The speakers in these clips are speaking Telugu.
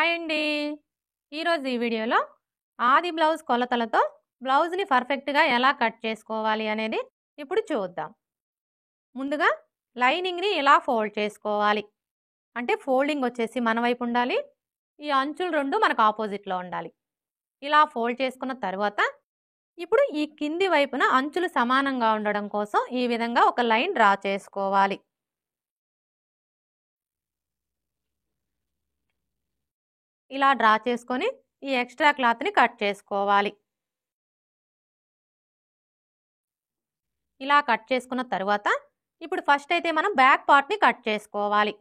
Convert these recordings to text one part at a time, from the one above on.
హాయ్ అండి. ఈరోజు ఈ వీడియోలో ఆది బ్లౌజ్ కొలతలతో బ్లౌజ్‌ని పర్ఫెక్ట్‌గా ఎలా కట్ చేసుకోవాలి అనేది ఇప్పుడు చూద్దాం. ముందుగా లైనింగ్‌ని ఇలా ఫోల్డ్ చేసుకోవాలి. అంటే ఫోల్డింగ్ వచ్చేసి మన వైపు ఉండాలి. ఈ అంచులు 2 మనకు ఆపోజిట్‌లో ఉండాలి. ఇలా ఫోల్డ్ చేసుకున్న తర్వాత ఇప్పుడు ఈ కింది వైపున అంచులు సమానంగా ఉండడం కోసం ఈ విధంగా ఒక లైన్ డ్రా చేసుకోవాలి. ఇలా డ్రా చేసుకొని ఈ ఎక్స్ట్రా క్లాత్‌ని కట్ చేసుకోవాలి. ఇలా కట్ చేసుకున్న తర్వాత ఇప్పుడు ఫస్ట్ అయితే మనం బ్యాక్ పార్ట్‌ని కట్ చేసుకోవాలి.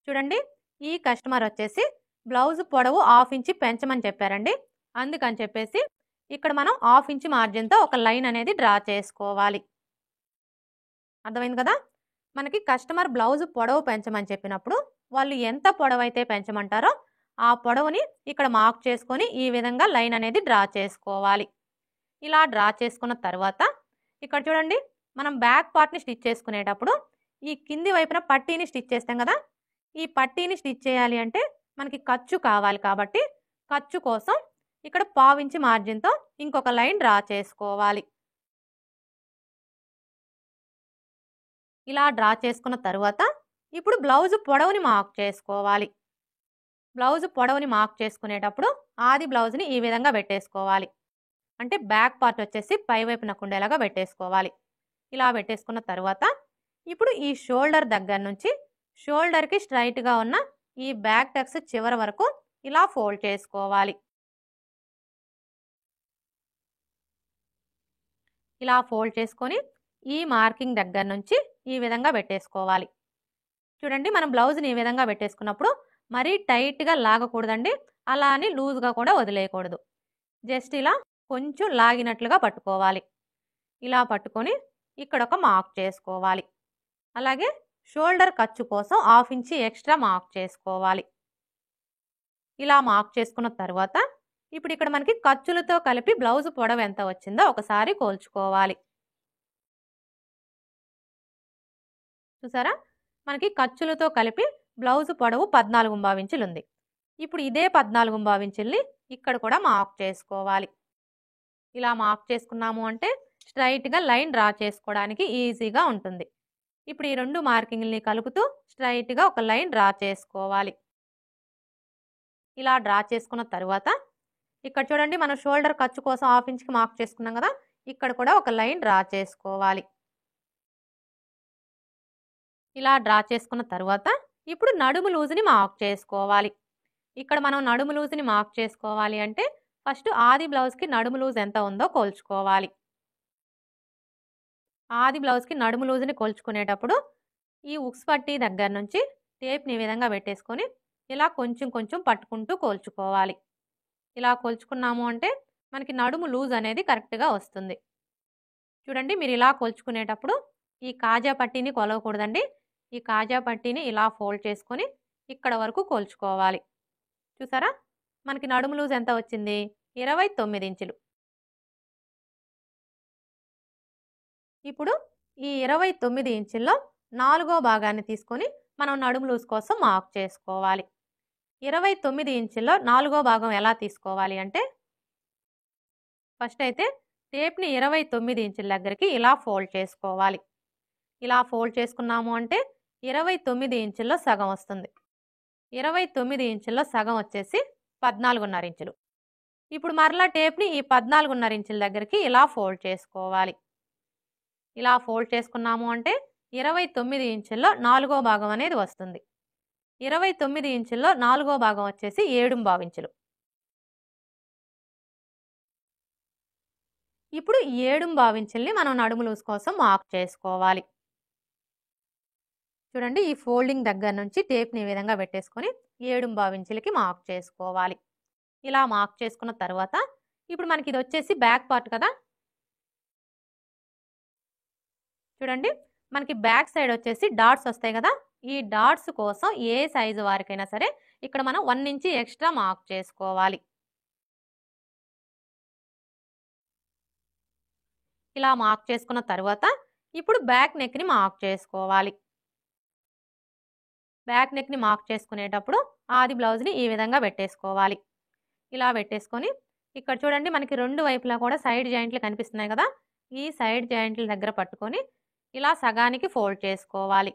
చూడండి, ఈ కస్టమర్ వచ్చేసి బ్లౌజ్ పొడవు 1/2 ఇంచ్ పెంచమని చెప్పారండి. అందుకని చెప్పేసి ఇక్కడ మనం 1/2 ఇంచ్ మార్జిన్‌తో ఒక లైన్ అనేది డ్రా చేసుకోవాలి. అర్థమైంది కదా? మనకి కస్టమర్ బ్లౌజ్ పొడవు పెంచమని చెప్పినప్పుడు వాళ్ళు ఎంత పొడవైతే పెంచమంటారో ఆ పొడవుని ఇక్కడ మార్క్ చేసుకొని ఈ విధంగా లైన్ అనేది డ్రా చేసుకోవాలి. ఇలా డ్రా చేసుకున్న తర్వాత ఇక్కడ చూడండి, మనం బ్యాక్ పార్ట్‌ని స్టిచ్ చేసుకునేటప్పుడు ఈ కింది వైపున పట్టీని స్టిచ్ చేస్తాం కదా! ఈ పట్టీని స్టిచ్ చేయాలి అంటే మనకి ఖర్చు కావాలి కాబట్టి ఖర్చు కోసం ఇక్కడ 1/2 ఇంచ్ మార్జిన్‌తో ఇంకొక లైన్ డ్రా చేసుకోవాలి. ఇలా డ్రా చేసుకున్న తర్వాత ఇప్పుడు బ్లౌజ్ పొడవుని మార్క్ చేసుకోవాలి. బ్లౌజ్ పొడవుని మార్క్ చేసుకునేటప్పుడు ఆది బ్లౌజ్‌ని ఈ విధంగా పెట్టేసుకోవాలి. అంటే బ్యాక్ పార్ట్ వచ్చేసి పై వైపునకు ఉండేలాగా పెట్టేసుకోవాలి. ఇలా పెట్టేసుకున్న తర్వాత ఇప్పుడు ఈ షోల్డర్ దగ్గర నుంచి షోల్డర్‌కి స్ట్రైట్‌గా ఉన్న ఈ బ్యాక్ టక్స్ చివరి వరకు ఇలా ఫోల్డ్ చేసుకోవాలి. ఇలా ఫోల్డ్ చేసుకొని ఈ మార్కింగ్ దగ్గర నుంచి ఈ విధంగా పెట్టేసుకోవాలి. చూడండి, మనం బ్లౌజ్‌ని ఈ విధంగా పెట్టేసుకున్నప్పుడు మరీ టైట్‌గా లాగకూడదండి. అలా అని లూజ్‌గా కూడా వదిలేయకూడదు. జస్ట్ ఇలా కొంచెం లాగినట్లుగా పట్టుకోవాలి. ఇలా పట్టుకొని ఇక్కడ ఒక మార్క్ చేసుకోవాలి. అలాగే షోల్డర్ ఖర్చు కోసం 1/2 ఇంచ్ ఎక్స్ట్రా మార్క్ చేసుకోవాలి. ఇలా మార్క్ చేసుకున్న తర్వాత ఇప్పుడు ఇక్కడ మనకి ఖర్చులతో కలిపి బ్లౌజ్ పొడవు ఎంత వచ్చిందో ఒకసారి కోల్చుకోవాలి. చూసారా, మనకి ఖర్చులతో కలిపి బ్లౌజ్ పొడవు 14.5 ఇంచులు ఉంది. ఇప్పుడు ఇదే 14.5 ఇంచుల్ని ఇక్కడ కూడా మార్క్ చేసుకోవాలి. ఇలా మార్క్ చేసుకున్నాము అంటే స్ట్రైట్‌గా లైన్ డ్రా చేసుకోవడానికి ఈజీగా ఉంటుంది. ఇప్పుడు ఈ 2 మార్కింగ్‌లని కలుపుతూ స్ట్రైట్‌గా ఒక లైన్ డ్రా చేసుకోవాలి. ఇలా డ్రా చేసుకున్న తర్వాత ఇక్కడ చూడండి, మనం షోల్డర్ ఖర్చు కోసం 1/2 ఇంచ్‌కి మార్క్ చేసుకున్నాం కదా! ఇక్కడ కూడా ఒక లైన్ డ్రా చేసుకోవాలి. ఇలా డ్రా చేసుకున్న తర్వాత ఇప్పుడు నడుము లూజ్‌ని మార్క్ చేసుకోవాలి. ఇక్కడ మనం నడుము లూజ్‌ని మార్క్ చేసుకోవాలి అంటే ఫస్ట్ ఆది బ్లౌజ్‌కి నడుము లూజ్ ఎంత ఉందో కొలుచుకోవాలి. ఆది బ్లౌజ్‌కి నడుము లూజ్‌ని కొలుచుకునేటప్పుడు ఈ ఉక్స్ పట్టీ దగ్గర నుంచి టేప్‌ని ఈ విధంగా పెట్టేసుకొని ఇలా కొంచెం కొంచెం పట్టుకుంటూ కొలుచుకోవాలి. ఇలా కొలుచుకున్నాము అంటే మనకి నడుము లూజ్ అనేది కరెక్ట్‌గా వస్తుంది. చూడండి, మీరు ఇలా కొలుచుకునేటప్పుడు ఈ కాజా పట్టీని కొలవకూడదండి. ఈ కాజా పట్టీని ఇలా ఫోల్డ్ చేసుకొని ఇక్కడ వరకు కొలుచుకోవాలి. చూసారా, మనకి నడుము లూజ్ ఎంత వచ్చింది? 29 ఇంచులు. ఇప్పుడు ఈ 29 ఇంచుల్లో 4వ భాగాన్ని తీసుకొని మనం నడుము లూజ్ కోసం మార్క్ చేసుకోవాలి. 29 ఇంచుల్లో 4వ భాగం ఎలా తీసుకోవాలి అంటే ఫస్ట్ అయితే టేప్‌ని 29 ఇంచుల దగ్గరికి ఇలా ఫోల్డ్ చేసుకోవాలి. ఇలా ఫోల్డ్ చేసుకున్నాము అంటే 29 ఇంచుల్లో సగం వస్తుంది. 29 ఇంచుల్లో సగం వచ్చేసి 14.5 ఇంచులు. ఇప్పుడు మరలా టేప్‌ని ఈ 14.5 ఇంచుల దగ్గరికి ఇలా ఫోల్డ్ చేసుకోవాలి. ఇలా ఫోల్డ్ చేసుకున్నాము అంటే 29 ఇంచుల్లో 4వ భాగం అనేది వస్తుంది. 29 ఇంచుల్లో 4వ భాగం వచ్చేసి 7.5 ఇంచులు. ఇప్పుడు 7.5 ఇంచుల్ని మనం నడుము లూజ్ కోసం మార్క్ చేసుకోవాలి. చూడండి, ఈ ఫోల్డింగ్ దగ్గర నుంచి టేప్‌ని ఈ విధంగా పెట్టేసుకొని 7.5 ఇంచులకి మార్క్ చేసుకోవాలి. ఇలా మార్క్ చేసుకున్న తర్వాత ఇప్పుడు మనకి ఇది వచ్చేసి బ్యాక్ పార్ట్ కదా! చూడండి, మనకి బ్యాక్ సైడ్ వచ్చేసి డాట్స్ వస్తాయి కదా! ఈ డాట్స్ కోసం ఏ సైజు వారికైనా సరే ఇక్కడ మనం 1 ఇంచ్ ఎక్స్ట్రా మార్క్ చేసుకోవాలి. ఇలా మార్క్ చేసుకున్న తర్వాత ఇప్పుడు బ్యాక్ నెక్‌ని మార్క్ చేసుకోవాలి. బ్యాక్ నెక్ని మార్క్ చేసుకునేటప్పుడు ఆది బ్లౌజ్ని ఈ విధంగా పెట్టేసుకోవాలి. ఇలా పెట్టేసుకొని ఇక్కడ చూడండి మనకి రెండు వైపులా కూడా సైడ్ జాయింట్లు కనిపిస్తున్నాయి కదా, ఈ సైడ్ జాయింట్ల దగ్గర పట్టుకొని ఇలా సగానికి ఫోల్డ్ చేసుకోవాలి.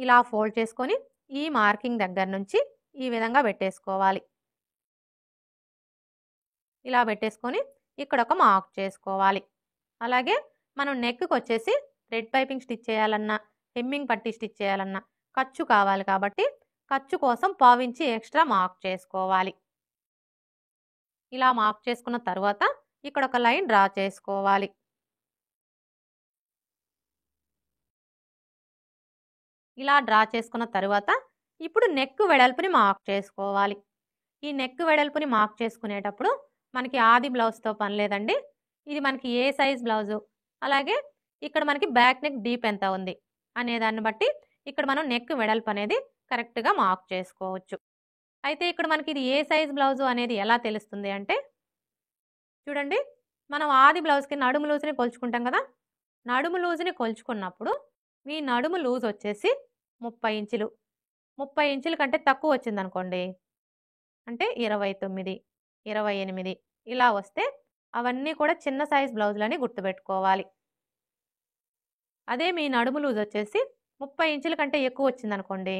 ఇలా ఫోల్డ్ చేసుకొని ఈ మార్కింగ్ దగ్గర నుంచి ఈ విధంగా పెట్టేసుకోవాలి. ఇలా పెట్టేసుకొని ఇక్కడ ఒక మార్క్ చేసుకోవాలి. అలాగే మనం నెక్కి వచ్చేసి థ్రెడ్ పైపింగ్ స్టిచ్ చేయాలన్నా, హెమ్మింగ్ పట్టి స్టిచ్ చేయాలన్నా ఖర్చు కావాలి కాబట్టి ఖర్చు కోసం పావించి ఎక్స్ట్రా మార్క్ చేసుకోవాలి. ఇలా మార్క్ చేసుకున్న తర్వాత ఇక్కడ ఒక లైన్ డ్రా చేసుకోవాలి. ఇలా డ్రా చేసుకున్న తర్వాత ఇప్పుడు నెక్ వెడల్పుని మార్క్ చేసుకోవాలి. ఈ నెక్ వెడల్పుని మార్క్ చేసుకునేటప్పుడు మనకి ఆది బ్లౌజ్తో పని లేదండి. ఇది మనకి ఏ సైజ్ బ్లౌజు, అలాగే ఇక్కడ మనకి బ్యాక్ నెక్ డీప్ ఎంత ఉంది అనే దాన్ని బట్టి ఇక్కడ మనం నెక్ వెడల్పు అనేది కరెక్ట్గా మార్క్ చేసుకోవచ్చు. అయితే ఇక్కడ మనకి ఇది ఏ సైజ్ బ్లౌజు అనేది ఎలా తెలుస్తుంది అంటే, చూడండి మనం ఆది బ్లౌజ్కి నడుము లూజ్ని కొలుచుకుంటాం కదా, నడుము లూజ్ని కొలుచుకున్నప్పుడు మీ నడుము లూజ్ వచ్చేసి 30 ఇంచులు, 30 ఇంచుల కంటే తక్కువ వచ్చిందనుకోండి అంటే 29, 28 ఇలా వస్తే అవన్నీ కూడా చిన్న సైజ్ బ్లౌజులని గుర్తుపెట్టుకోవాలి. అదే మీ నడుము లూజ్ వచ్చేసి 30 ఇంచుల కంటే ఎక్కువ వచ్చిందనుకోండి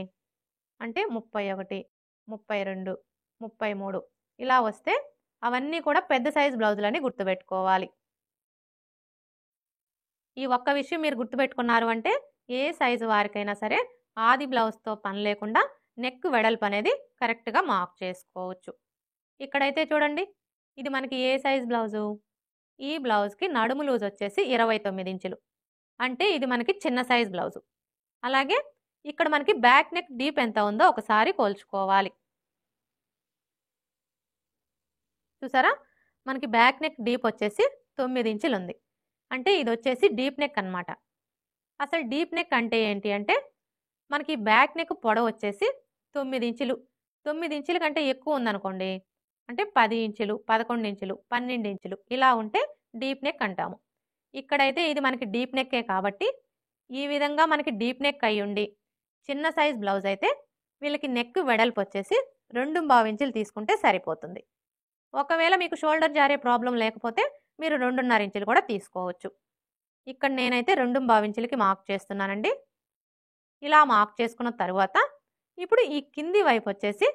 అంటే 31, 32, 33 ఇలా వస్తే అవన్నీ కూడా పెద్ద సైజ్ బ్లౌజులని గుర్తుపెట్టుకోవాలి. ఈ ఒక్క విషయం మీరు గుర్తుపెట్టుకున్నారు అంటే ఏ సైజు వారికైనా సరే ఆది బ్లౌజ్తో పని లేకుండా నెక్ వెడల్పు అనేది కరెక్ట్గా మార్క్ చేసుకోవచ్చు. ఇక్కడైతే చూడండి ఇది మనకి ఏ సైజ్ బ్లౌజు, ఈ బ్లౌజ్కి నడుము లూజ్ వచ్చేసి 29 ఇంచులు అంటే ఇది మనకి చిన్న సైజ్ బ్లౌజు. అలాగే ఇక్కడ మనకి బ్యాక్ నెక్ డీప్ ఎంత ఉందో ఒకసారి కోల్చుకోవాలి. చూసారా మనకి బ్యాక్ నెక్ డీప్ వచ్చేసి 9 ఇంచులు ఉంది అంటే ఇది వచ్చేసి డీప్ నెక్ అన్నమాట. అసలు డీప్ నెక్ అంటే ఏంటి అంటే మనకి బ్యాక్ నెక్ పొడవు వచ్చేసి 9 ఇంచులు, 9 ఇంచుల కంటే ఎక్కువ ఉందనుకోండి అంటే 10 ఇంచులు, 11 ఇంచులు, 12 ఇంచులు ఇలా ఉంటే డీప్ నెక్ అంటాము. ఇక్కడైతే ఇది మనకి డీప్ నెక్కే కాబట్టి ఈ విధంగా మనకి డీప్ నెక్ అయి ఉండి చిన్న సైజ్ బ్లౌజ్ అయితే వీళ్ళకి నెక్ వెడల్పు వచ్చేసి 2.5 ఇంచులు తీసుకుంటే సరిపోతుంది. ఒకవేళ మీకు షోల్డర్ జారే ప్రాబ్లం లేకపోతే మీరు 2.5 ఇంచులు కూడా తీసుకోవచ్చు. ఇక్కడ నేనైతే 2.5 ఇంచులకి మార్క్ చేస్తున్నానండి. ఇలా మార్క్ చేసుకున్న తర్వాత ఇప్పుడు ఈ కింది వైపు వచ్చేసి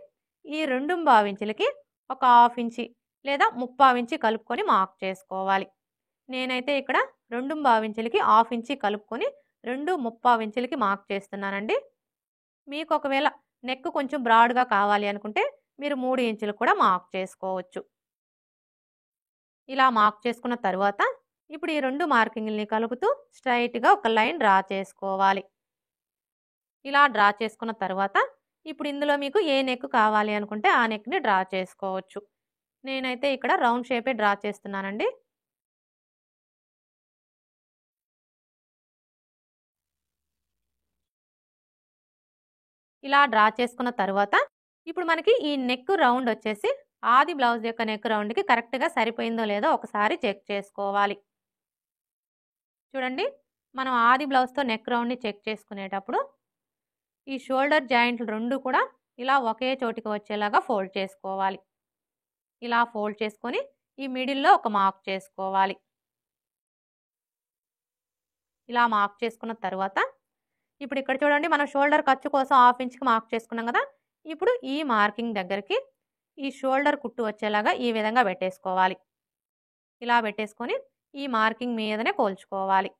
ఈ 2.5 ఇంచులకి ఒక 1/2 ఇంచి లేదా 3/4 ఇంచి కలుపుకొని మార్క్ చేసుకోవాలి. నేనైతే ఇక్కడ 2.5 ఇంచులకి 1/2 ఇంచి కలుపుకొని 2.75 ఇంచులకి మార్క్ చేస్తున్నానండి. మీకు ఒకవేళ నెక్ కొంచెం బ్రాడ్గా కావాలి అనుకుంటే మీరు 3 ఇంచులు కూడా మార్క్ చేసుకోవచ్చు. ఇలా మార్క్ చేసుకున్న తర్వాత ఇప్పుడు ఈ రెండు మార్కింగ్ని కలుపుతూ స్ట్రైట్గా ఒక లైన్ డ్రా చేసుకోవాలి. ఇలా డ్రా చేసుకున్న తర్వాత ఇప్పుడు ఇందులో మీకు ఏ నెక్ కావాలి అనుకుంటే ఆ నెక్ని డ్రా చేసుకోవచ్చు. నేనైతే ఇక్కడ రౌండ్ షేపే డ్రా చేస్తున్నానండి. ఇలా డ్రా చేసుకున్న తర్వాత ఇప్పుడు మనకి ఈ నెక్ రౌండ్ వచ్చేసి ఆది బ్లౌజ్ యొక్క నెక్ రౌండ్కి కరెక్ట్గా సరిపోయిందో లేదో ఒకసారి చెక్ చేసుకోవాలి. చూడండి మనం ఆది బ్లౌజ్తో నెక్ రౌండ్ని చెక్ చేసుకునేటప్పుడు ఈ షోల్డర్ జాయింట్లు రెండు కూడా ఇలా ఒకే చోటికి వచ్చేలాగా ఫోల్డ్ చేసుకోవాలి. ఇలా ఫోల్డ్ చేసుకొని ఈ మిడిల్లో ఒక మార్క్ చేసుకోవాలి. ఇలా మార్క్ చేసుకున్న తర్వాత ఇప్పుడు ఇక్కడ చూడండి మనం షోల్డర్ ఖర్చు కోసం 1/2 ఇంచ్కి మార్క్ చేసుకున్నాం కదా, ఇప్పుడు ఈ మార్కింగ్ దగ్గరికి ఈ షోల్డర్ కుట్టు వచ్చేలాగా ఈ విధంగా పెట్టేసుకోవాలి. ఇలా పెట్టేసుకొని ఈ మార్కింగ్ మీదనే కోల్చుకోవాలి.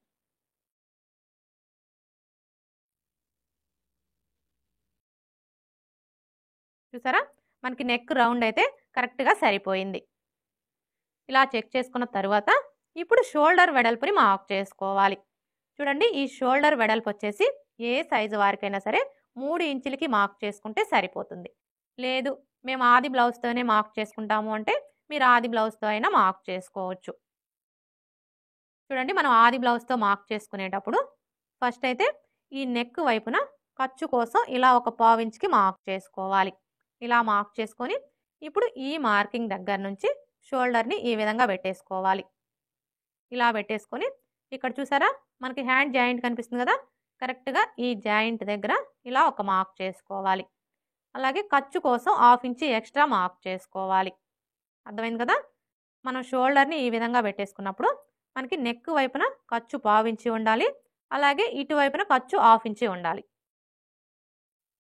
చూసారా మనకి నెక్ రౌండ్ అయితే కరెక్ట్గా సరిపోయింది. ఇలా చెక్ చేసుకున్న తర్వాత ఇప్పుడు షోల్డర్ వెడల్పుని మార్క్ చేసుకోవాలి. చూడండి ఈ షోల్డర్ వెడల్పు వచ్చేసి ఏ సైజు వారికైనా సరే 3 ఇంచులకి మార్క్ చేసుకుంటే సరిపోతుంది. లేదు మేము ఆది బ్లౌజ్తోనే మార్క్ చేసుకుంటాము అంటే మీరు ఆది బ్లౌజ్తో అయినా మార్క్ చేసుకోవచ్చు. చూడండి మనం ఆది బ్లౌజ్తో మార్క్ చేసుకునేటప్పుడు ఫస్ట్ అయితే ఈ నెక్ వైపున ఖర్చు కోసం ఇలా ఒక 1/4 ఇంచ్కి మార్క్ చేసుకోవాలి. ఇలా మార్క్ చేసుకొని ఇప్పుడు ఈ మార్కింగ్ దగ్గర నుంచి షోల్డర్ని ఈ విధంగా పెట్టేసుకోవాలి. ఇలా పెట్టేసుకొని ఇక్కడ చూసారా మనకి హ్యాండ్ జాయింట్ కనిపిస్తుంది కదా, కరెక్ట్‌గా ఈ జాయింట్ దగ్గర ఇలా ఒక మార్క్ చేసుకోవాలి. అలాగే ఖర్చు కోసం హాఫ్ ఇంచ్ ఎక్స్ట్రా మార్క్ చేసుకోవాలి. అర్థమైంది కదా? మనం షోల్డర్‌ని ఈ విధంగా పెట్టేసుకున్నప్పుడు మనకి నెక్ వైపున ఖర్చు పావించి ఉండాలి. అలాగే ఇటువైపున ఖర్చు హాఫ్ ఇంచి ఉండాలి.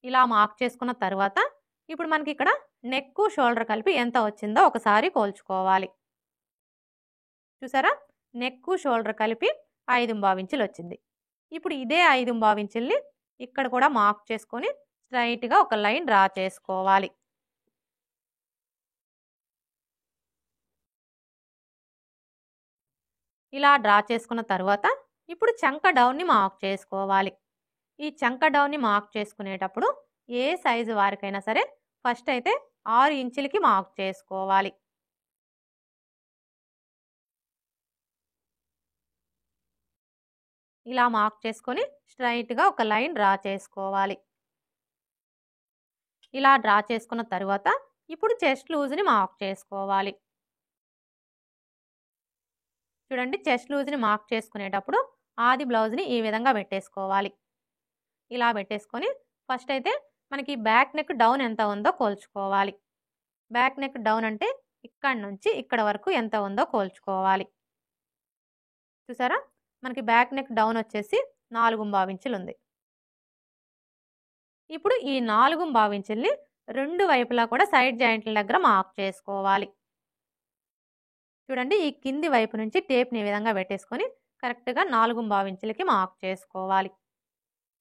ఇలా మార్క్ చేసుకున్న తర్వాత ఇప్పుడు మనకి ఇక్కడ నెక్, షోల్డర్ కలిపి ఎంత వచ్చిందో ఒకసారి కోల్చుకోవాలి. చూసారా? నెక్, షోల్డర్ కలిపి 5.25 ఇంచులు వచ్చింది. ఇప్పుడు ఇదే 5.25 ఇంచుల్ని ఇక్కడ కూడా మార్క్ చేసుకొని స్ట్రైట్‌గా ఒక లైన్ డ్రా చేసుకోవాలి. ఇలా డ్రా చేసుకున్న తర్వాత ఇప్పుడు చంక డౌన్‌ని మార్క్ చేసుకోవాలి. ఈ చంక డౌన్‌ని మార్క్ చేసుకునేటప్పుడు ఏ సైజు వారికైనా సరే ఫస్ట్ అయితే 6 ఇంచులకి మార్క్ చేసుకోవాలి. ఇలా మార్క్ చేసుకొని స్ట్రైట్‌గా ఒక లైన్ డ్రా చేసుకోవాలి. ఇలా డ్రా చేసుకున్న తర్వాత ఇప్పుడు చెస్ట్ లూజ్‌ని మార్క్ చేసుకోవాలి. చూడండి, చెస్ట్ లూజ్‌ని మార్క్ చేసుకునేటప్పుడు ఆది బ్లౌజ్‌ని ఈ విధంగా పెట్టేసుకోవాలి. ఇలా పెట్టేసుకొని ఫస్ట్ అయితే మనకి బ్యాక్ నెక్ డౌన్ ఎంత ఉందో కోల్చుకోవాలి. బ్యాక్ నెక్ డౌన్ అంటే ఇక్కడి నుంచి ఇక్కడ వరకు ఎంత ఉందో కోల్చుకోవాలి. చూసారా? మనకి బ్యాక్ నెక్ డౌన్ వచ్చేసి 4.25 ఇంచులు ఉంది. ఇప్పుడు ఈ 4.25 ఇంచుల్ని రెండు వైపులా కూడా సైడ్ జాయింట్ల దగ్గర మార్క్ చేసుకోవాలి. చూడండి, ఈ కింది వైపు నుంచి టేప్ని ఈ విధంగా పెట్టేసుకొని కరెక్ట్‌గా 4.25 ఇంచులకి మార్క్ చేసుకోవాలి.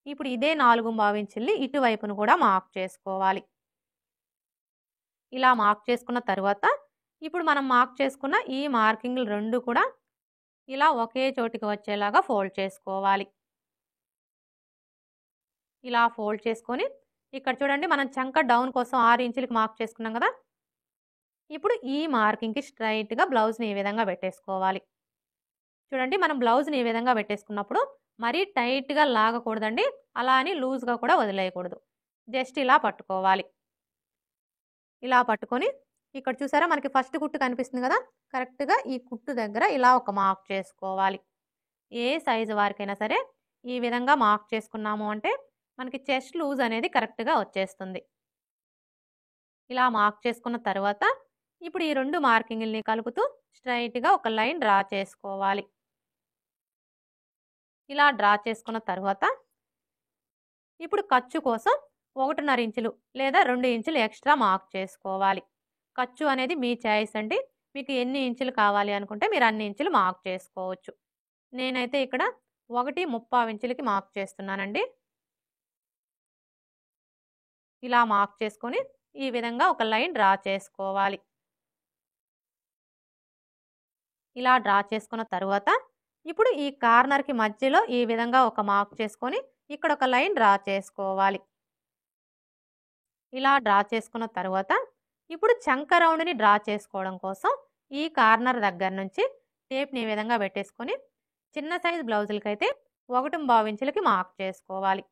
ఇప్పుడు ఇదే 4.25 ఇంచుల్ని ఇటువైపును కూడా మార్క్ చేసుకోవాలి. ఇలా మార్క్ చేసుకున్న తర్వాత ఇప్పుడు మనం మార్క్ చేసుకున్న ఈ మార్కింగ్లు రెండు కూడా ఇలా ఒకే చోటికి వచ్చేలాగా ఫోల్డ్ చేసుకోవాలి. ఇలా ఫోల్డ్ చేసుకొని ఇక్కడ చూడండి, మనం చంక డౌన్ కోసం 6 ఇంచులకి మార్క్ చేసుకున్నాం కదా. ఇప్పుడు ఈ మార్కింగ్కి స్ట్రైట్‌గా బ్లౌజ్ని ఈ విధంగా పెట్టేసుకోవాలి. చూడండి, మనం బ్లౌజ్ని ఈ విధంగా పెట్టేసుకున్నప్పుడు మరీ టైట్‌గా లాగకూడదండి, అలా అని లూజ్‌గా కూడా వదిలేయకూడదు. జస్ట్ ఇలా పట్టుకోవాలి. ఇలా పట్టుకొని ఇక్కడ చూసారా, మనకి ఫస్ట్ కుట్టు కనిపిస్తుంది కదా, కరెక్ట్‌గా ఈ కుట్టు దగ్గర ఇలా ఒక మార్క్ చేసుకోవాలి. ఏ సైజు వారికైనా సరే ఈ విధంగా మార్క్ చేసుకున్నాము అంటే మనకి చెస్ట్ లూజ్ అనేది కరెక్ట్‌గా వచ్చేస్తుంది. ఇలా మార్క్ చేసుకున్న తర్వాత ఇప్పుడు ఈ రెండు మార్కింగ్‌ల్ని కలుపుతూ స్ట్రైట్‌గా ఒక లైన్ డ్రా చేసుకోవాలి. ఇలా డ్రా చేసుకున్న తర్వాత ఇప్పుడు ఖర్చు కోసం 1.5 ఇంచులు లేదా 2 ఇంచులు ఎక్స్ట్రా మార్క్ చేసుకోవాలి. ఖర్చు అనేది మీ చాయిస్ అండి. మీకు ఎన్ని ఇంచులు కావాలి అనుకుంటే మీరు అన్ని ఇంచులు మార్క్ చేసుకోవచ్చు. నేనైతే ఇక్కడ 1.35 ఇంచులకి మార్క్ చేస్తున్నానండి. ఇలా మార్క్ చేసుకొని ఈ విధంగా ఒక లైన్ డ్రా చేసుకోవాలి. ఇలా డ్రా చేసుకున్న తర్వాత ఇప్పుడు ఈ కార్నర్కి మధ్యలో ఈ విధంగా ఒక మార్క్ చేసుకొని ఇక్కడ ఒక లైన్ డ్రా చేసుకోవాలి. ఇలా డ్రా చేసుకున్న తర్వాత ఇప్పుడు చంక రౌండ్ని డ్రా చేసుకోవడం కోసం ఈ కార్నర్ దగ్గర నుంచి టేప్ని ఈ విధంగా పెట్టేసుకొని చిన్న సైజు బ్లౌజులకైతే 1.25 ఇంచులకి మార్క్ చేసుకోవాలి.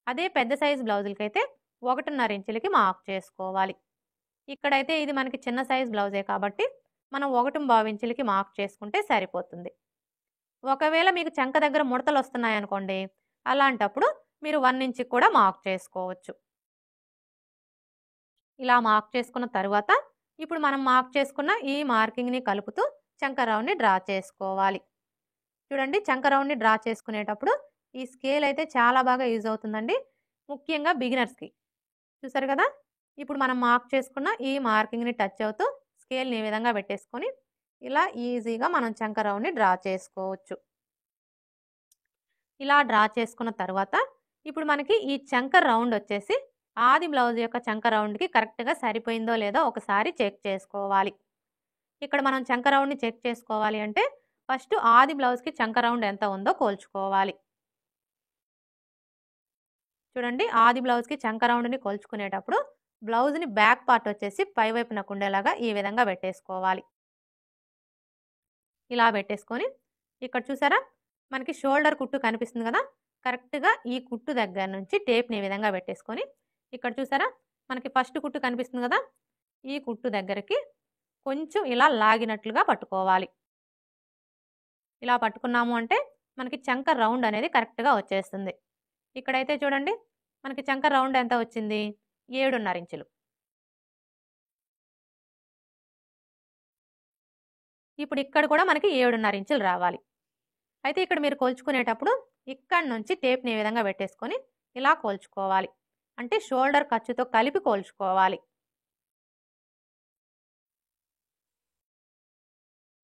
అదే పెద్ద సైజు బ్లౌజులకైతే 1.5 ఇంచులకి మార్క్ చేసుకోవాలి. ఇక్కడైతే ఇది మనకి చిన్న సైజు బ్లౌజే కాబట్టి మనం 1.25 ఇంచులకి మార్క్ చేసుకుంటే సరిపోతుంది. ఒకవేళ మీకు చంక దగ్గర ముడతలు వస్తున్నాయనుకోండి, అలాంటప్పుడు మీరు 1 ఇంచుకి కూడా మార్క్ చేసుకోవచ్చు. ఇలా మార్క్ చేసుకున్న తర్వాత ఇప్పుడు మనం మార్క్ చేసుకున్న ఈ మార్కింగ్ని కలుపుతూ చంక రౌండ్ని డ్రా చేసుకోవాలి. చూడండి, చంక రౌండ్ని డ్రా చేసుకునేటప్పుడు ఈ స్కేల్ అయితే చాలా బాగా యూజ్ అవుతుందండి, ముఖ్యంగా బిగినర్స్కి. చూసారు కదా, ఇప్పుడు మనం మార్క్ చేసుకున్న ఈ మార్కింగ్ని టచ్ అవుతూ స్కేల్ని ఈ విధంగా పెట్టేసుకొని ఇలా ఈజీగా మనం చంక రౌండ్ని డ్రా చేసుకోవచ్చు. ఇలా డ్రా చేసుకున్న తర్వాత ఇప్పుడు మనకి ఈ చంక రౌండ్ వచ్చేసి ఆది బ్లౌజ్ యొక్క చంక రౌండ్కి కరెక్ట్గా సరిపోయిందో లేదో ఒకసారి చెక్ చేసుకోవాలి. ఇక్కడ మనం చంక రౌండ్ని చెక్ చేసుకోవాలి అంటే ఫస్ట్ ఆది బ్లౌజ్కి చంక రౌండ్ ఎంత ఉందో కోల్చుకోవాలి. చూడండి, ఆది బ్లౌజ్కి చంక రౌండ్ని కొలుచుకునేటప్పుడు బ్లౌజ్ని బ్యాక్ పార్ట్ వచ్చేసి పై వైపునకు ఉండేలాగా ఈ విధంగా పెట్టేసుకోవాలి. ఇలా పెట్టేసుకొని ఇక్కడ చూసారా, మనకి షోల్డర్ కుట్టు కనిపిస్తుంది కదా, కరెక్ట్గా ఈ కుట్టు దగ్గర నుంచి టేప్ని ఈ విధంగా పెట్టేసుకొని ఇక్కడ చూసారా, మనకి ఫస్ట్ కుట్టు కనిపిస్తుంది కదా, ఈ కుట్టు దగ్గరికి కొంచెం ఇలా లాగినట్లుగా పట్టుకోవాలి. ఇలా పట్టుకున్నాము అంటే మనకి చంక రౌండ్ అనేది కరెక్ట్గా వచ్చేస్తుంది. ఇక్కడైతే చూడండి మనకి చంక రౌండ్ ఎంత వచ్చింది, 7.5 ఇంచులు. ఇప్పుడు ఇక్కడ కూడా మనకి 7.5 ఇంచులు రావాలి. అయితే ఇక్కడ మీరు కొలుచుకునేటప్పుడు ఇక్కడ నుంచి టేప్ని ఈ విధంగా పెట్టేసుకొని ఇలా కొలుచుకోవాలి. అంటే షోల్డర్ ఖర్చుతో కలిపి కొలుచుకోవాలి.